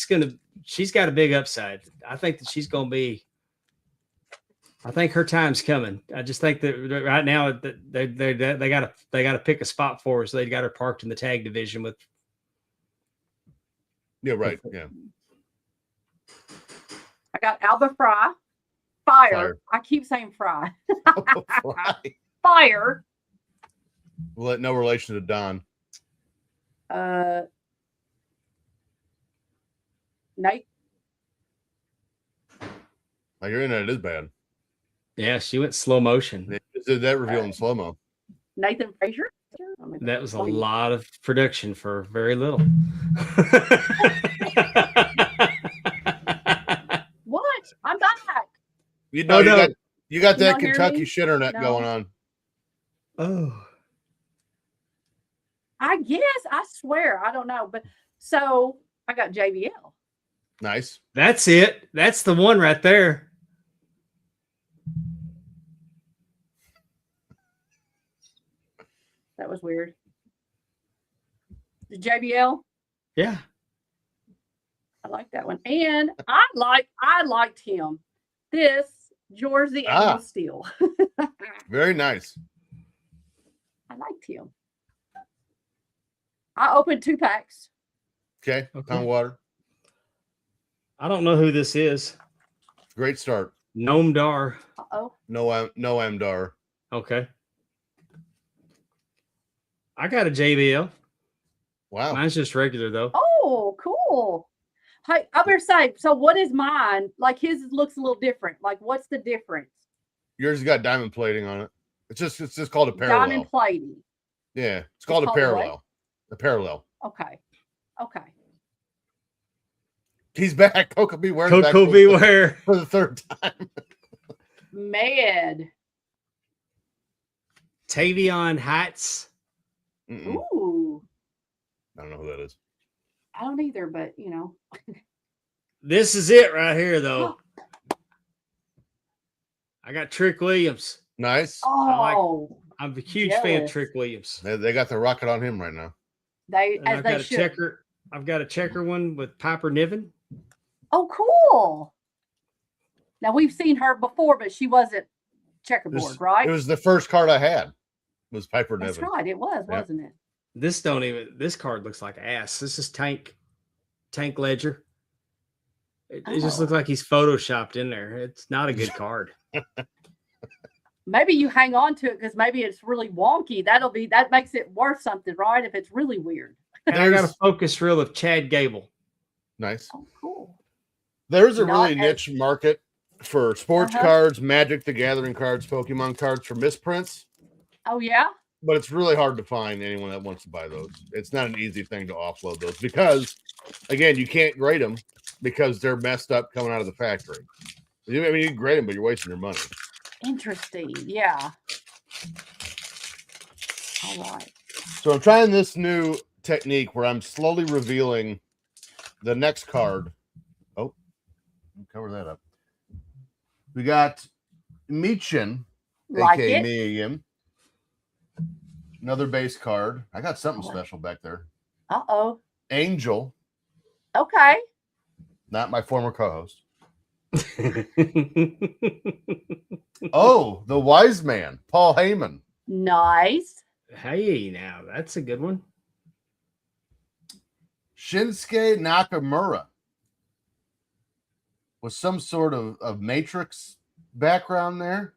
she's got a big upside. I think that she's going to be, I think her time's coming. I just think that right now they got to pick a spot for her. So they got her parked in the tag division with. Yeah, right. Yeah. I got Alba Fry. Fire. I keep saying Fry. Fire. Well, no relation to Don. Nate. Oh, your internet is bad. Yeah, she went slow motion. They did that reveal in slow mo. Nathan Frazier. That was a lot of production for very little. What? I'm back. You know, you got that Kentucky shitternet going on. Oh. I guess. I swear. I don't know. But so I got JBL. Nice. That's it. That's the one right there. That was weird. The JBL. Yeah. I like that one. And I liked him. This Georgie and Steel. Very nice. I liked him. I opened 2 packs. Okay. Pondwater. I don't know who this is. Great start. Noam Dar. Uh-oh. No Amdar. Okay. I got a JBL. Wow. Mine's just regular though. Oh, cool. Hey, I better say, so what is mine? Like his looks a little different. Like what's the difference? Yours has got diamond plating on it. It's just called a parallel. Diamond plating. Yeah, it's called a parallel. A parallel. Okay. Okay. He's back. Coco Beware. Coco Beware for the 3rd time. Mad. Tavion Heights. Ooh. I don't know who that is. I don't either, but you know. This is it right here, though. I got Trick Williams. Nice. Oh, I'm a huge fan of Trick Williams. They got the rocket on him right now. I've got a checker one with Piper Niven. Oh, cool. Now we've seen her before, but she wasn't checkerboard, right? It was the first card I had. Was Piper Niven. That's right. It was, wasn't it? This card looks like ass. This is Tank Ledger. It just looks like he's photoshopped in there. It's not a good card. Maybe you hang on to it because maybe it's really wonky. That makes it worth something, right? If it's really weird. And I got a focus reel of Chad Gable. Nice. Oh, cool. There's a really niche market for sports cards, Magic the Gathering cards, Pokemon cards for misprints. Oh, yeah? But it's really hard to find anyone that wants to buy those. It's not an easy thing to offload those because, again, you can't grade them because they're messed up coming out of the factory. I mean, you can grade them, but you're wasting your money. Interesting. Yeah. All right. So I'm trying this new technique where I'm slowly revealing the next card. Oh, cover that up. We got Meechin, aka Miyam. Another base card. I got something special back there. Uh-oh. Angel. Okay. Not my former co-host. Oh, the wise man, Paul Heyman. Nice. Hey, now that's a good one. Shinsuke Nakamura with some sort of matrix background there.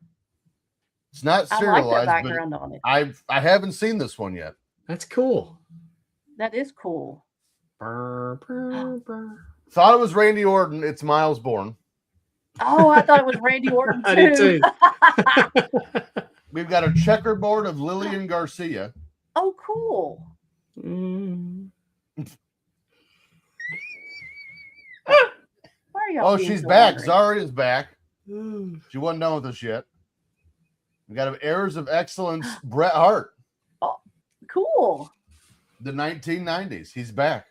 It's not I like serialized, that background on it. I haven't seen this one yet. That's cool. That is cool. Brr, brr, brr. Thought it was Randy Orton. It's Miles Bourne. Oh, I thought it was Randy Orton too. I did too. We've got a checkerboard of Lillian Garcia. Oh, cool. Mm. Why are y'all Oh, being she's so back. angry? Zari is back. She wasn't done with us yet. We got Heirs of Excellence, Bret Hart. Oh, cool. The 1990s. He's back.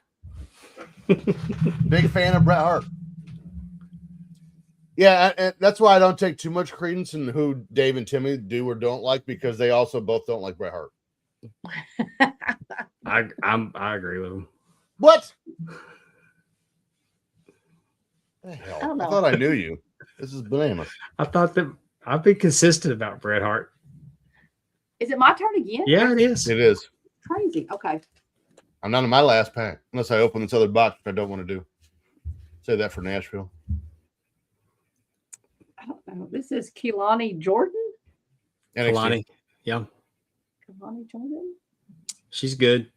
Big fan of Bret Hart. Yeah, and that's why I don't take too much credence in who Dave and Timmy do or don't like, because they also both don't like Bret Hart. I agree with him. What? The hell? I don't know. I thought I knew you. This is bananas. I thought that I've been consistent about Bret Hart. Is it my turn again? Yeah, it is. It is. Crazy. Okay. I'm not in my last pack unless I open this other box, which I don't want to do. Say that for Nashville. I don't know. This is Kehlani Jordan. NXT. Kalani. Yeah, Kehlani Jordan. she's good.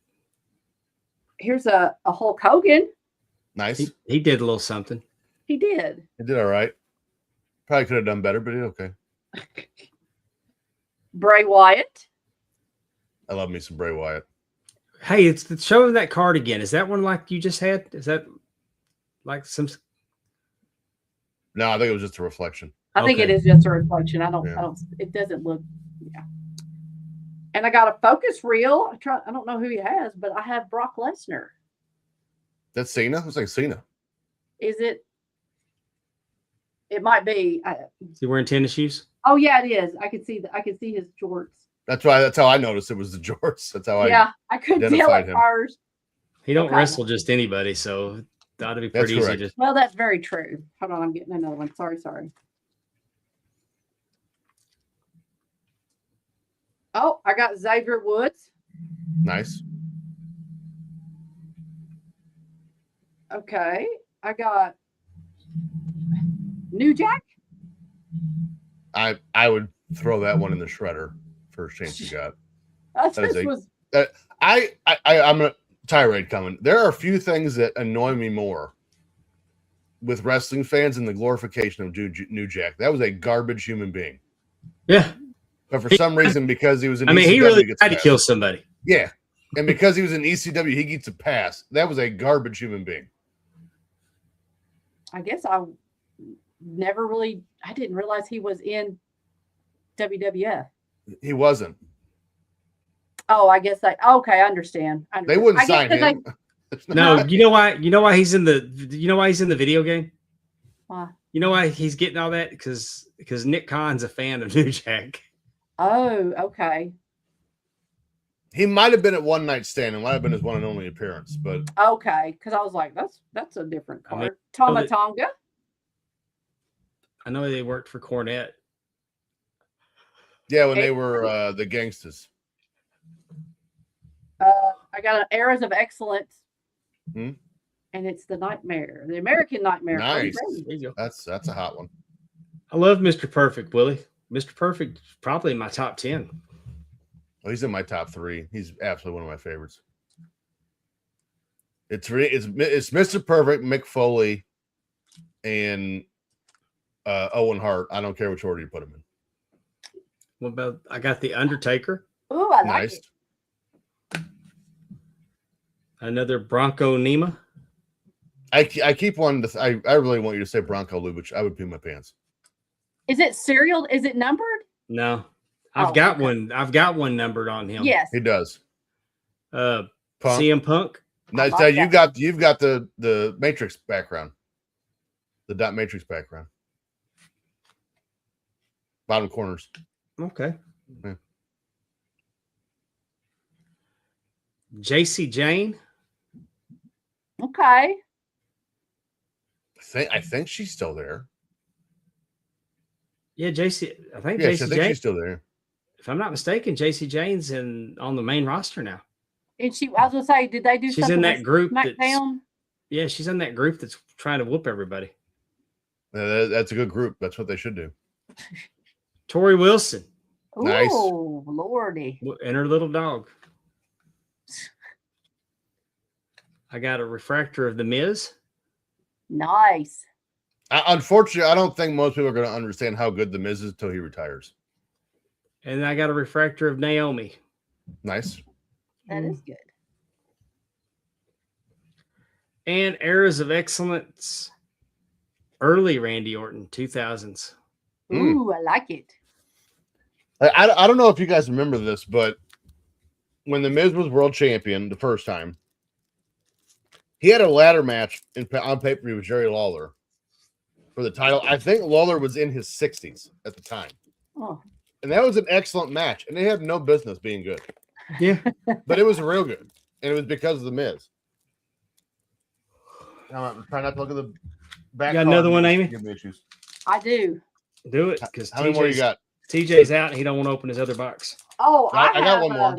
Here's a Hulk Hogan. Nice. He did a little something. He did. It did all right. Probably could have done better, but it okay. Bray Wyatt. I love me some Bray Wyatt. Hey, it's the show of that card again. Is that one like you just had? Is that like some? No, I think it was just a reflection. I think it Okay. is just a reflection. I don't. Yeah. It doesn't look. Yeah. And I got a focus reel. I don't know who he has, but I have Brock Lesnar. That's Cena? It's like Cena. Is it? It might be. Is he wearing tennis shoes? Oh yeah, it is. I could see I could see his jorts. That's how I noticed it was the jorts. That's how Yeah, I couldn't tell identified at him. first. He don't Okay. wrestle just anybody, so that ought to be That's pretty easy. correct. To Well, that's very true. Hold on, I'm getting another one. Sorry. Oh, I got Xavier Woods. Nice. Okay, I got New Jack. I would throw that one in the shredder first chance you got. That is This a- was I'm a tirade coming. There are a few things that annoy me more with wrestling fans than the glorification of New Jack. That was a garbage human being. yeah, But for some reason, because he was in I mean, he ECW, really gets tried to passed. kill somebody. Yeah. And because he was in ECW, he gets a pass. That was a garbage human being. I guess I didn't realize he was in WWF. He wasn't. Oh, I guess okay, I understand. They wouldn't I guess sign 'cause him. No, you know why? You know why he's in the? You know why he's in the video game? Why? You know why he's getting all that? Because Nick Khan's a fan of New Jack. Oh, okay. He might have been at One Night Stand. It might have been his one and only appearance, but Okay, because I was like, that's a different I mean, card. Tama Tonga. I know they worked for Cornette. yeah, when they were the Gangsters. I got an Eras of Excellence. Hmm? And it's the Nightmare, the American Nightmare. Nice. There you go. That's a hot one. I love Mr. Perfect, Willie. Mr. Perfect is probably in my top 10. Oh, he's in my top 3. He's absolutely one of my favorites. It's Mr. Perfect, Mick Foley, and Owen Hart. I don't care which order you put them in. What about I got the Undertaker, Ooh, I like Nice. it. another Bronco Nima. I keep wanting to. I really want you to say Bronco Lubitsch. I would pee my pants. Is it serial? Is it numbered? No, I've Oh, got okay. one. I've got one numbered on him. Yes. He does. Punk. Punk. CM Punk. Nice. I like You've got the Matrix background. The dot Matrix background. Bottom corners. Okay. Yeah. JC Jane. Okay. I think she's still there. Yeah, JC. I think Yeah, I JC think James. she's still there. If I'm not mistaken, JC Jane's on the main roster now. And I was gonna say, did they do She's something in that with group SmackDown? Yeah, she's in that group that's trying to whoop everybody. That's a good group. That's what they should do. Tori Wilson. Nice. Oh, Lordy. And her little dog. I got a refractor of The Miz. Nice. Unfortunately, I don't think most people are going to understand how good The Miz is until he retires. And I got a refractor of Naomi. Nice. That is good. And Eras of Excellence. Early Randy Orton, 2000s. Ooh, I like it. I don't know if you guys remember this, but when The Miz was world champion the first time, he had a ladder match on pay-per-view with Jerry Lawler for the title. I think Lawler was in his 60s at the time. Oh. And that was an excellent match. And they had no business being good. Yeah. But it was real good. And it was because of The Miz. Now, I'm trying not to look at the back. You got another one, Amy? Give me issues. I do. Do it. Because How many more you got? TJ's out and he don't want to open his other box. Oh, I got one more.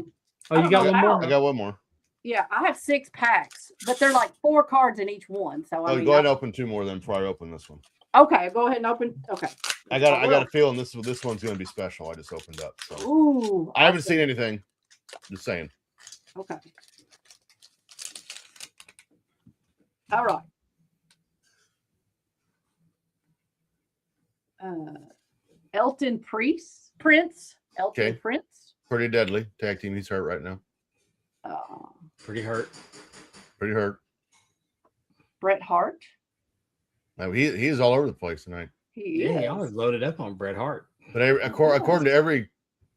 Oh, you got one more? I got one more. Yeah, I have 6 packs, but they're like 4 cards in each one. So Go ahead and open 2 more then before I open this one. Okay, go ahead and open. Okay. I got a feeling this one's going to be special. I just opened up. So. Ooh. I haven't seen anything. Just saying. Okay. All right. Elton Prince. Elton Prince. Pretty deadly. Tag team. He's hurt right now. Pretty hurt. Bret Hart. No, he is all over the place tonight. He always loaded up on Bret Hart. But according to every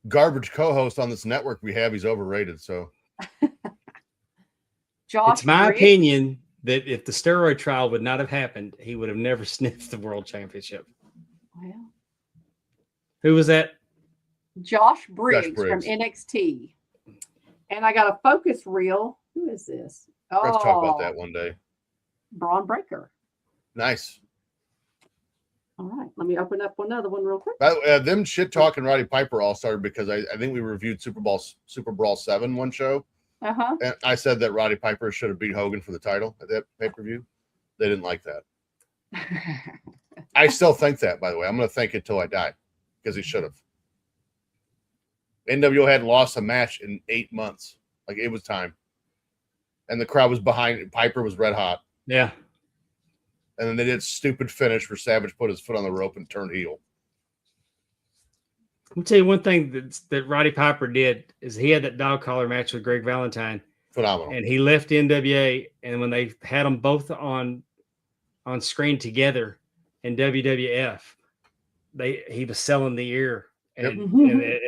garbage co-host on this network we have, he's overrated. So It's my opinion that if the steroid trial would not have happened, he would have never sniffed the world championship. Well, who was that? Josh Briggs from NXT. And I got a focus reel. Who is this? Let's talk about that one day. Braun Breaker. Nice. All right. Let me open up another one real quick. By the way, them shit talking Roddy Piper all started because I think we reviewed Super Brawl 7 one show. Uh-huh. And I said that Roddy Piper should have beat Hogan for the title at that pay-per-view. They didn't like that. I still think that, by the way. I'm going to think it till I die because he should have. NWO hadn't lost a match in 8 months. Like, it was time. And the crowd was behind it. Piper was red hot. Yeah. And then they did stupid finish where Savage put his foot on the rope and turned heel. I'll tell you one thing that Roddy Piper did is he had that dog collar match with Greg Valentine. Phenomenal. And he left NWA, and when they had them both on screen together in WWF, he was selling the ear and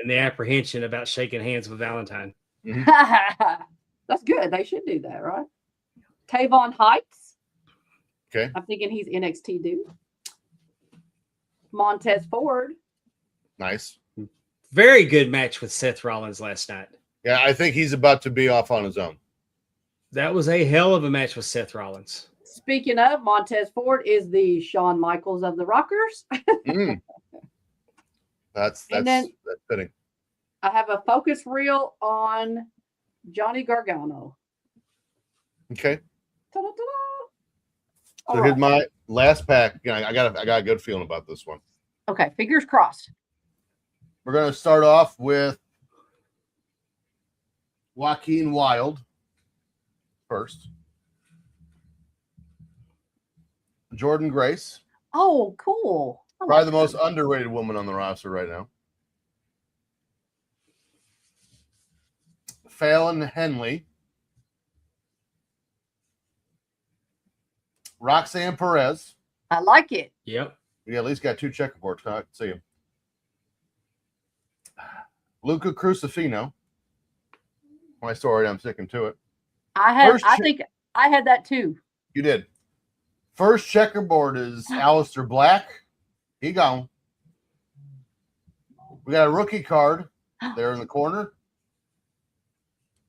the apprehension about shaking hands with Valentine. Mm-hmm. That's good. They should do that, right? Tavon Heights. Okay. I'm thinking he's NXT dude. Montez Ford. Nice. Very good match with Seth Rollins last night. Yeah, I think he's about to be off on his own. That was a hell of a match with Seth Rollins. Speaking of, Montez Ford is the Shawn Michaels of the Rockers. That's fitting. I have a focus reel on Johnny Gargano. Okay. Ta-da-ta-da. So here's my last pack. I got a good feeling about this one. Okay, fingers crossed. We're going to start off with Joaquin Wilde first. Jordan Grace. Oh, cool. Probably the most underrated woman on the roster right now. Fallon Henley. Roxanne Perez. I like it. Yep. We at least got 2 checkerboards. I can see him. Luca Crucifino. My story, I'm sticking to it. I think I had that too. You did. First checkerboard is Aleister Black. He gone. We got a rookie card there in the corner.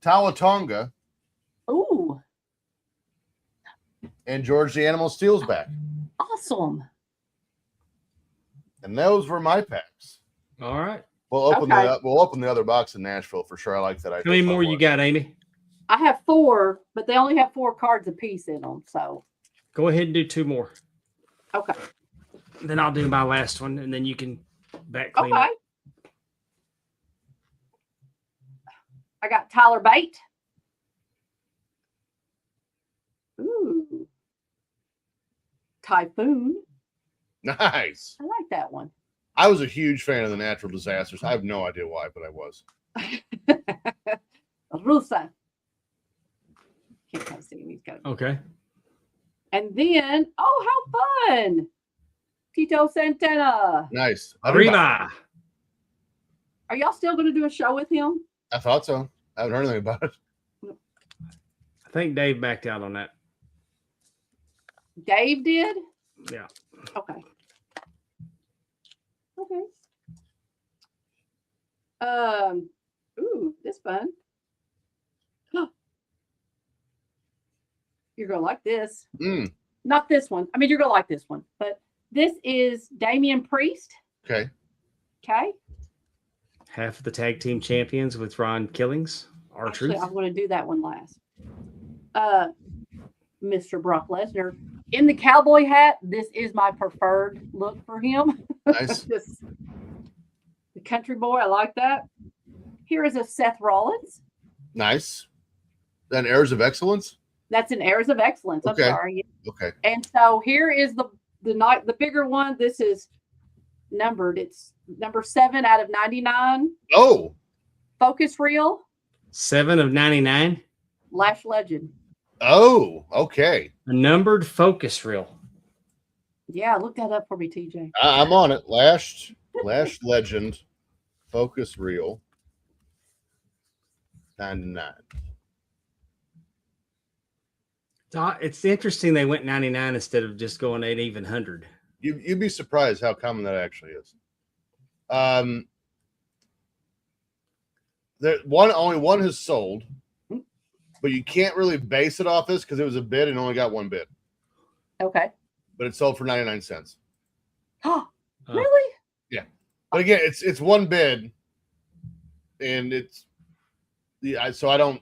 Tawatonga. Ooh. And George the Animal Steel's back. Awesome. And those were my packs. All right. We'll open the other box in Nashville for sure. I like that idea. How many more you got, Amy? I have 4, but they only have 4 cards apiece in them. So go ahead and do 2 more. Okay. Then I'll do my last one, and then you can back clean up. I got Tyler Bate. Ooh. Typhoon. Nice. I like that one. I was a huge fan of the natural disasters. I have no idea why, but I was. Rusa. Can't kind of see him. He's got. Okay. And then, how fun! Tito Santana. Nice. Arriba. Are y'all still going to do a show with him? I thought so. I haven't heard anything about it. I think Dave backed out on that. Dave did? Yeah. Okay. Ooh, this fun. You're going to like this. Not this one. I mean, you're going to like this one. But this is Damian Priest. Okay. Half of the tag team champions with Ron Killings. Actually, I'm going to do that one last. Mr. Brock Lesnar. In the cowboy hat, this is my preferred look for him. Nice. The country boy, I like that. Here is a Seth Rollins. Nice. Then Heirs of Excellence? That's an Heirs of Excellence. I'm sorry. Okay. And so here is the bigger one. This is numbered. It's number 7 out of 99. Oh. Focus reel. 7 of 99. Lash Legend. Oh, okay. A numbered focus reel. Yeah, look that up for me, TJ. I'm on it. Lash Legend, focus reel, 99. It's interesting they went 99 instead of just going 8 even 100. You'd be surprised how common that actually is. Only one has sold, but you can't really base it off this because it was a bid and only got 1 bid. Okay. But it sold for 99 cents. Oh, really? Yeah. But again, it's 1 bid, and so I don't.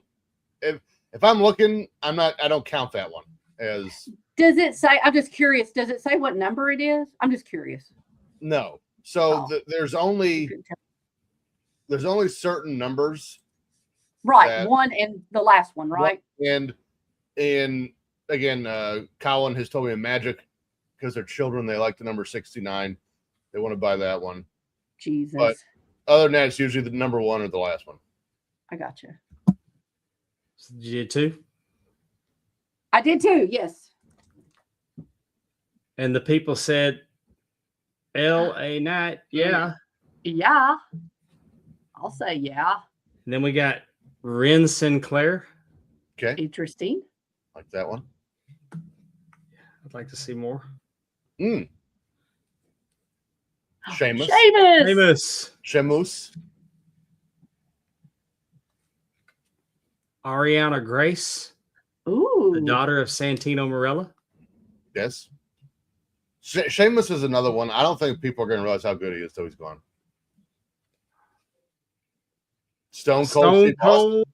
If I'm looking, I don't count that one as. Does it say? I'm just curious. Does it say what number it is? I'm just curious. No. So there's only certain numbers. Right. One and the last one, right? And again, Colin has told me in Magic, because they're children, they like the number 69. They want to buy that one. Jesus. But other than that, it's usually the number 1 or the last one. I got you. Did you do 2? I did too. Yes. And the people said, L.A. Knight. Yeah. Yeah. I'll say yeah. And then we got Ren Sinclair. Okay. Interesting. Like that one. I'd like to see more. Sheamus. Ariana Grace. Ooh. The daughter of Santino Marella. Yes. Sheamus is another one. I don't think people are going to realize how good he is till he's gone. Stone Cold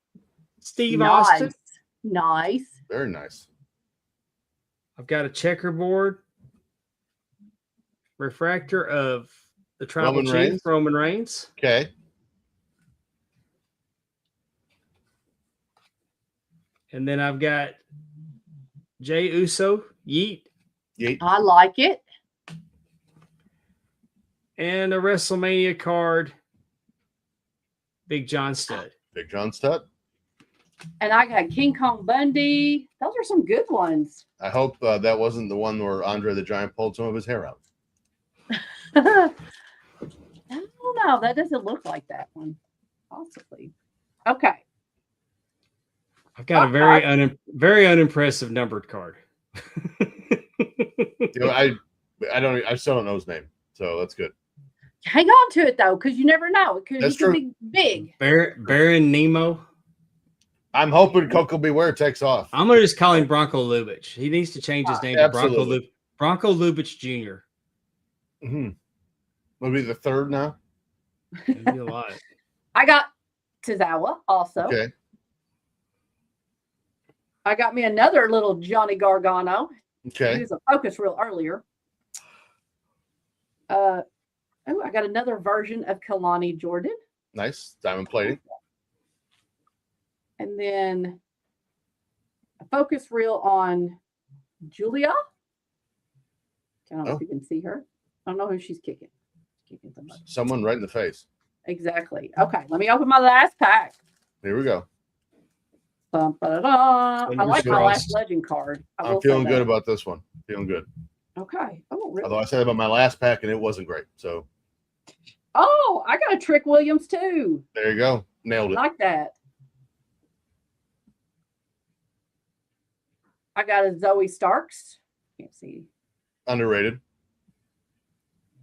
Steve Austin. Nice. Very nice. I've got a checkerboard refractor of the Tribal Chief, Roman Reigns. Okay. And then I've got Jey Uso, Yeet. I like it. And a WrestleMania card, Big John Studd. Big John Studd. And I got King Kong Bundy. Those are some good ones. I hope that wasn't the one where Andre the Giant pulled some of his hair out. I don't know. That doesn't look like that one. Possibly. Okay. I've got a very unimpressive numbered card. I still don't know his name, so that's good. Hang on to it though, because you never know. It could be big. Baron Nemo. I'm hoping Coco Beware takes off. I'm gonna just call him Bronco Lubitsch. He needs to change his name to Bronco Lubitsch. Bronco Lubitsch Jr. Mm-hmm. Would be the third now. Maybe a lot. I got Tozawa also. Okay. I got me another little Johnny Gargano. Okay. He was a focus real earlier. I got another version of Kalani Jordan. Nice. Diamond plating. And then a focus reel on Julia. I don't know if you can see her. I don't know who she's kicking. Kicking somebody. Someone right in the face. Exactly. Okay, let me open my last pack. Here we go. I like my crossed. last legend card. I'm feeling good about this one. Feeling good. Okay. Oh, really? Although I said about my last pack and it wasn't great. So. Oh, I got a Trick Williams too. There you go. Nailed it. Like that. I got a Zoe Starks. Can't see. Underrated.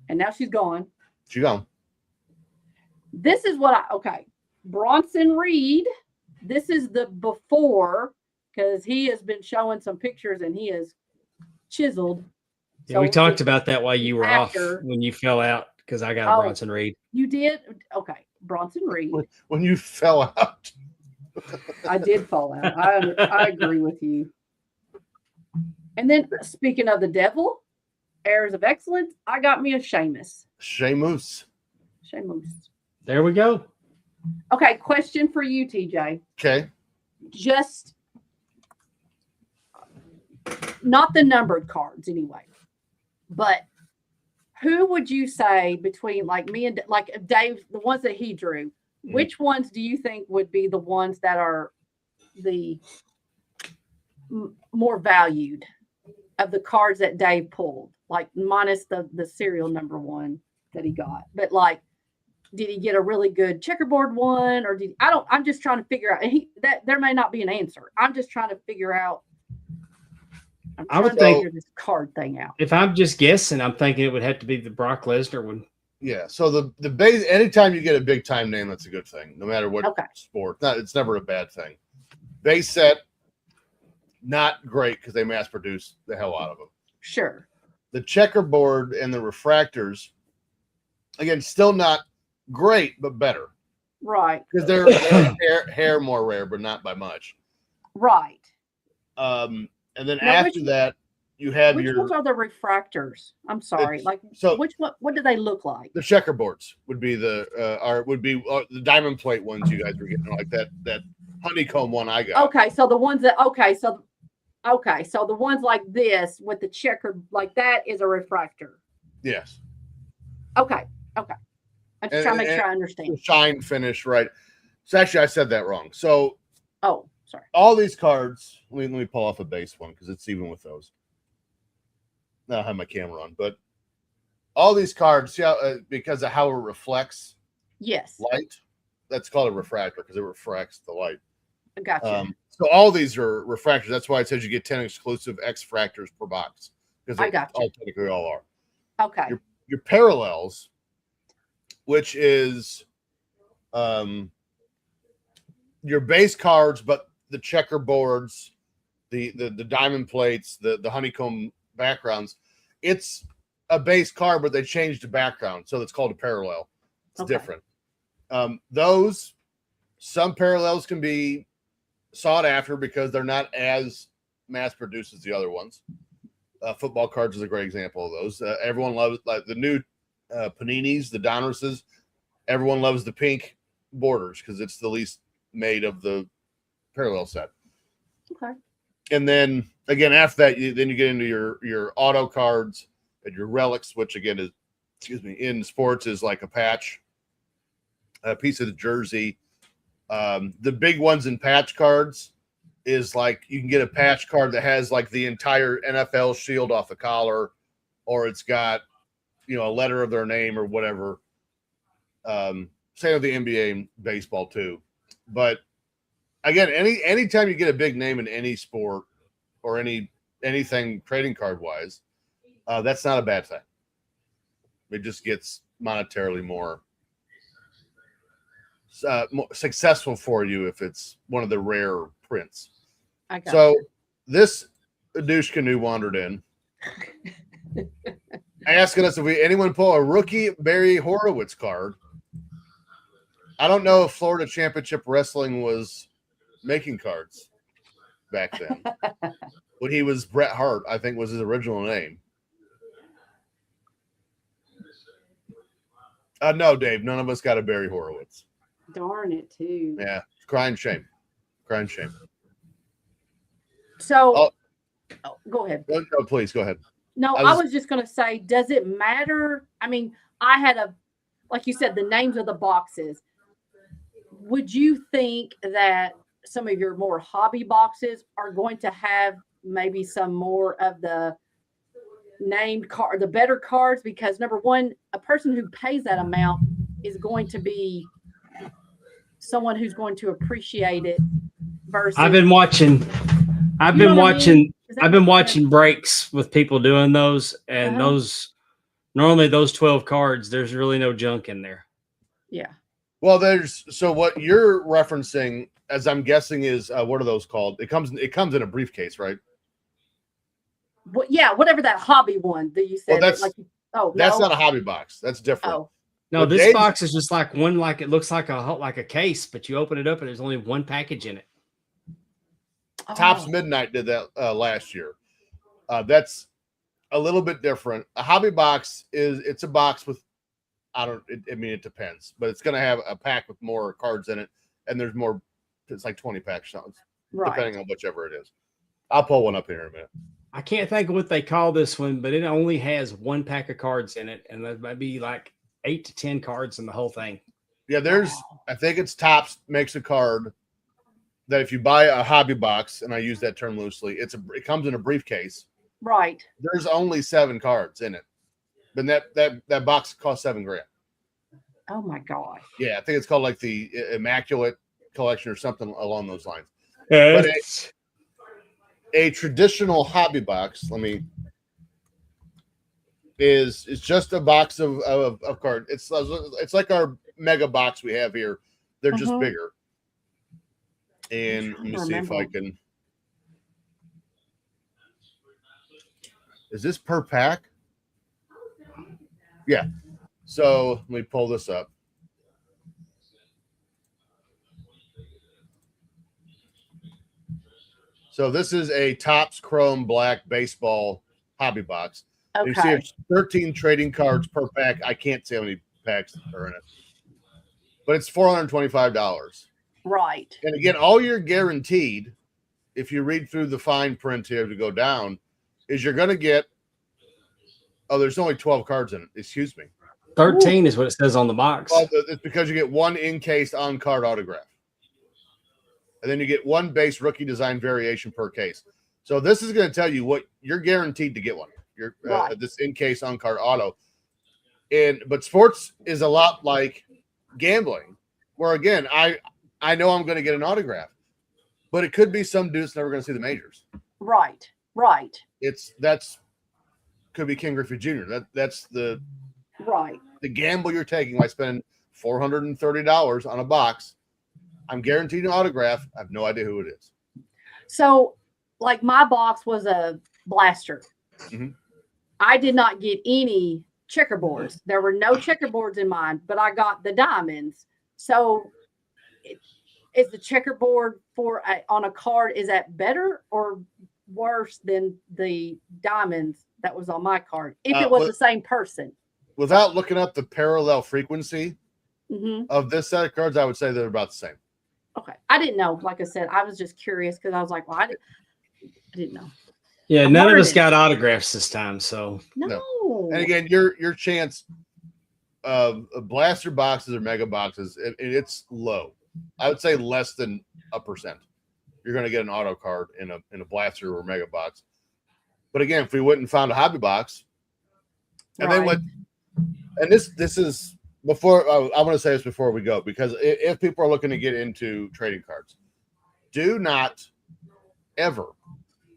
And now she's gone. She gone. This is what okay. Bronson Reed. This is the before because he has been showing some pictures and he is chiseled. Yeah, we talked about that while you were after, off when you fell out because I got a Bronson Reed. You did? Okay. Bronson Reed. When you fell out. I did fall out. I agree with you. And then speaking of the devil, heirs of excellence, I got me a Sheamus. Sheamus. There we go. Okay, question for you, TJ. Okay. Just not the numbered cards anyway, but who would you say between like me and like Dave, the ones that he drew, which ones do you think would be the ones that are the more valued of the cards that Dave pulled? Like minus the serial number one that he got, but like, did he get a really good checkerboard one, or I'm just trying to figure out. That there may not be an answer. I'm just trying to figure out. I would think this card thing out. If I'm just guessing, I'm thinking it would have to be the Brock Lesnar one. Yeah. So the base, anytime you get a big time name, that's a good thing, no matter what sport. It's never a bad thing. Base set, not great because they mass produce the hell out of them. Sure. The checkerboard and the refractors, again, still not great, but better. Right. Because they're hair more rare, but not by much. Right. And then after that, you have which ones are the refractors? I'm sorry. Which one? What do they look like? The checkerboards would be the diamond plate ones you guys were getting, like that honeycomb one I got. Okay, so the ones that so the ones like this with the checkered like that is a refractor. Yes. Okay. I'm just trying to make sure I understand. Shine finish, right? So actually, I said that wrong. So. Oh, sorry. All these cards. Let me pull off a base one because it's even with those. I don't have my camera on, but all these cards, because of how it reflects light, that's called a refractor because it refracts the light. I gotcha. So all these are refractors. That's why it says you get 10 exclusive X fractors per box because they all technically all are. Okay. Your parallels, which is your base cards, but the checkerboards, the diamond plates, the honeycomb backgrounds, it's a base card, but they changed the background, so it's called a parallel. It's different. Some parallels can be sought after because they're not as mass produced as the other ones. Football cards is a great example of those. Everyone loves like the new Paninis, the Donruses. Everyone loves the pink borders because it's the least made of the parallel set. Okay. And then again, after that, you get into your auto cards and your relics, which again is, in sports is like a patch, a piece of the jersey. The big ones in patch cards is like you can get a patch card that has like the entire NFL shield off the collar, or it's got a letter of their name or whatever. Same with the NBA and baseball too. But again, anytime you get a big name in any sport or anything trading card wise, that's not a bad thing. It just gets monetarily more successful for you if it's one of the rare prints. So this Adush Canoe wandered in. asking us if anyone pull a rookie Barry Horowitz card. I don't know if Florida Championship Wrestling was making cards back then. When he was Bret Hart, I think was his original name. No, Dave, none of us got a Barry Horowitz. Darn it, too. Yeah, crying shame. Crying shame. So, go ahead. No, please, go ahead. No, I was just going to say, does it matter? I mean, I had like you said, the names of the boxes. Would you think that some of your more hobby boxes are going to have maybe some more of the named card, the better cards? Because number one, a person who pays that amount is going to be someone who's going to appreciate it. Versus, I've been watching breaks with people doing those, and normally those 12 cards, there's really no junk in there. Yeah. Well, so what you're referencing, as I'm guessing, is what are those called? It comes in a briefcase, right? Well, yeah, whatever that hobby one that you said. Well, that's not a hobby box. That's different. Oh. No, this box is just like one, like it looks like a case, but you open it up and there's only one package in it. Topps Midnight did that last year. That's a little bit different. A hobby box it's a box with, it depends, but it's going to have a pack with more cards in it, and there's more. It's like 20 packs, depending on whichever it is. I'll pull one up here in a minute. I can't think of what they call this one, but it only has one pack of cards in it, and there might be like 8 to 10 cards in the whole thing. Yeah, I think it's Topps makes a card that if you buy a hobby box, and I use that term loosely, it comes in a briefcase. Right. There's only 7 cards in it. But that box costs $7,000. Oh my gosh. Yeah, I think it's called like the Immaculate Collection or something along those lines. Yeah, but a traditional hobby box, is just a box of cards. It's like our mega box we have here. They're just bigger. And let me see if I can. Is this per pack? Yeah. So let me pull this up. So this is a Topps Chrome Black baseball hobby box. Okay. You see it's 13 trading cards per pack. I can't say how many packs are in it. But it's $425. Right. And again, all you're guaranteed, if you read through the fine print here to go down, is you're going to get, there's only 12 cards in it. Excuse me. 13 is what it says on the box. Well, it's because you get one encased on-card autograph. And then you get one base rookie design variation per case. So this is going to tell you what you're guaranteed to get one. This in-case on-card auto. But sports is a lot like gambling, where again, I know I'm going to get an autograph, but it could be some dude's never going to see the majors. Right. Could be King Griffey Jr. That's the gamble you're taking by spending $430 on a box. I'm guaranteed an autograph. I have no idea who it is. So, like my box was a blaster. Mm-hmm. I did not get any checkerboards. There were no checkerboards in mine, but I got the diamonds. So, is the checkerboard on a card, is that better or worse than the diamonds that was on my card? If it was the same person. Without looking up the parallel frequency of this set of cards, I would say they're about the same. Okay. I didn't know. Like I said, I was just curious because I was like, well, I didn't know. Yeah, none of us got autographs this time, so. No. And again, your chance of blaster boxes or mega boxes, it's low. I would say less than 1%. You're going to get an auto card in a blaster or mega box. But again, if we went and found a hobby box, and then this is before I want to say this before we go, because if people are looking to get into trading cards, do not ever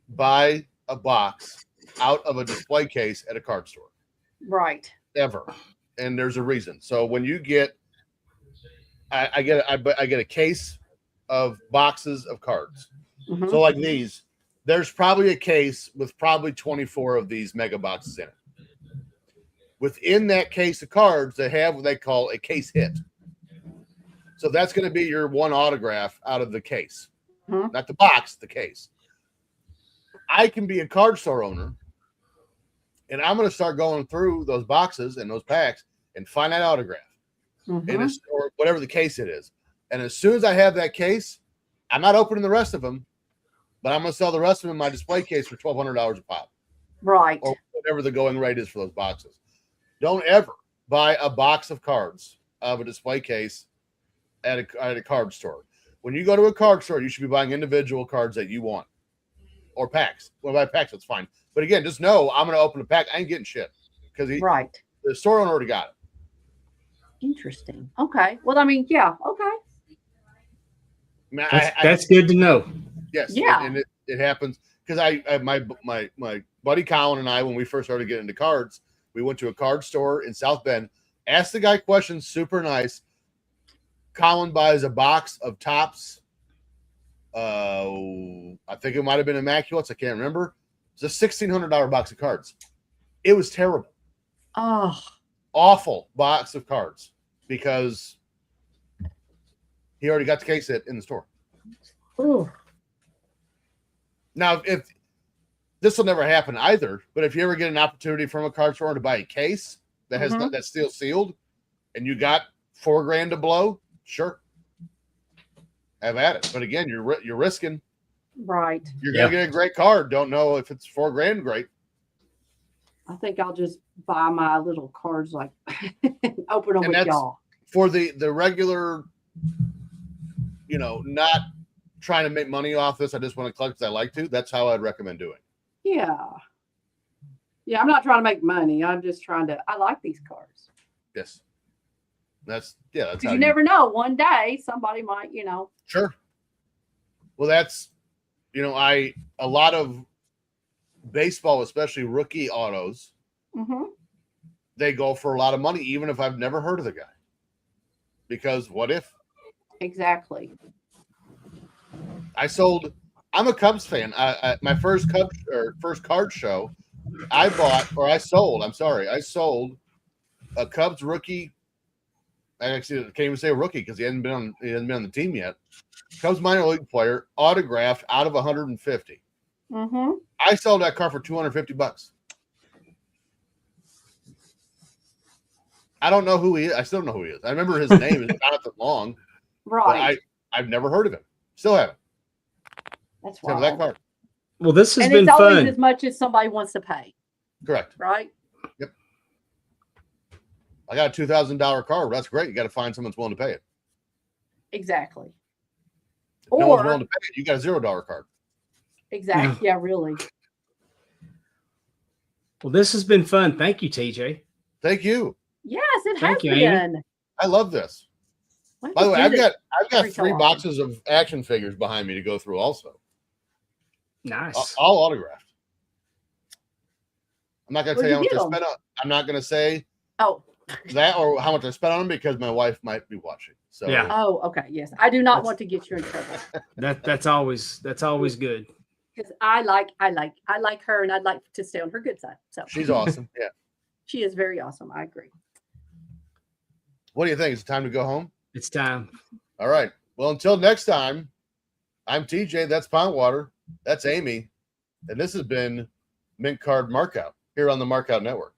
buy a box out of a display case at a card store. Right. Ever. And there's a reason. So when you get, I get a case of boxes of cards. Mm-hmm. So like these, there's probably a case with probably 24 of these mega boxes in it. Within that case of cards, they have what they call a case hit. So that's going to be your one autograph out of the case. Not the box, the case. I can be a card store owner, and I'm going to start going through those boxes and those packs and find that autograph or whatever the case it is. And as soon as I have that case, I'm not opening the rest of them, but I'm going to sell the rest of them in my display case for $1,200 a pop. Right. Or whatever the going rate is for those boxes. Don't ever buy a box of cards of a display case at a card store. When you go to a card store, you should be buying individual cards that you want. Or packs. When I buy packs, that's fine. But again, just know I'm going to open a pack. I ain't getting shit. Because the store owner already got it. Interesting. Okay. Well, I mean, yeah. Okay. I mean, that's good to know. Yes. Yeah. And it happens. Because my buddy Colin and I, when we first started getting into cards, we went to a card store in South Bend, asked the guy questions, super nice. Colin buys a box of Topps. I think it might have been Immaculates. I can't remember. It's a $1,600 box of cards. It was terrible. Oh, awful box of cards because he already got the case hit in the store. Ooh. Now, if this will never happen either, but if you ever get an opportunity from a card store to buy a case that has that's still sealed, and you got $4,000 to blow, sure, have at it. But again, you're risking. Right. You're gonna get a great card. Don't know if it's $4,000 great. I think I'll just buy my little cards, like open them with y'all. For the regular, not trying to make money off this. I just want to collect because I like to. That's how I'd recommend doing. Yeah. Yeah, I'm not trying to make money. I'm just trying to. I like these cards. Yes. That's how you never know. One day somebody might, Sure. Well, that's, a lot of baseball, especially rookie autos, they go for a lot of money, even if I've never heard of the guy. Because what if? Exactly. I'm a Cubs fan. My first card show, I sold a Cubs rookie. I actually can't even say a rookie because he hasn't been on the team yet. Cubs minor league player, autographed out of 150. I sold that car for $250. I don't know who he is. I still don't know who he is. I remember his name is Jonathan Long. Right. But I've never heard of him. Still haven't. That's wild. That card. Well, this has and been it's always fun. As much as somebody wants to pay. Correct. Right. Yep. I got a $2,000 card. That's great. You got to find someone that's willing to pay it. Exactly. If no one's willing to pay it, you got a $0 card. Exactly. Yeah, really. Well, this has been fun. Thank you, TJ. Thank you. Yes, it has you, been. Amy. I love this. By the way, I've got 3 boxes of action figures behind me to go through also. Nice. All autographed. I'm not going to tell you how much I spent on. I'm not going to say that or how much I spent on them because my wife might be watching. So yeah. Oh, okay. Yes. I do not want to get you in trouble. That's always good. Because I like her and I'd like to stay on her good side. So she's awesome. Yeah. She is very awesome. I agree. What do you think? Is it time to go home? It's time. All right. Well, until next time, I'm TJ. That's Pondwater. That's Amy. And this has been Mint Card Markout here on the Markout Network.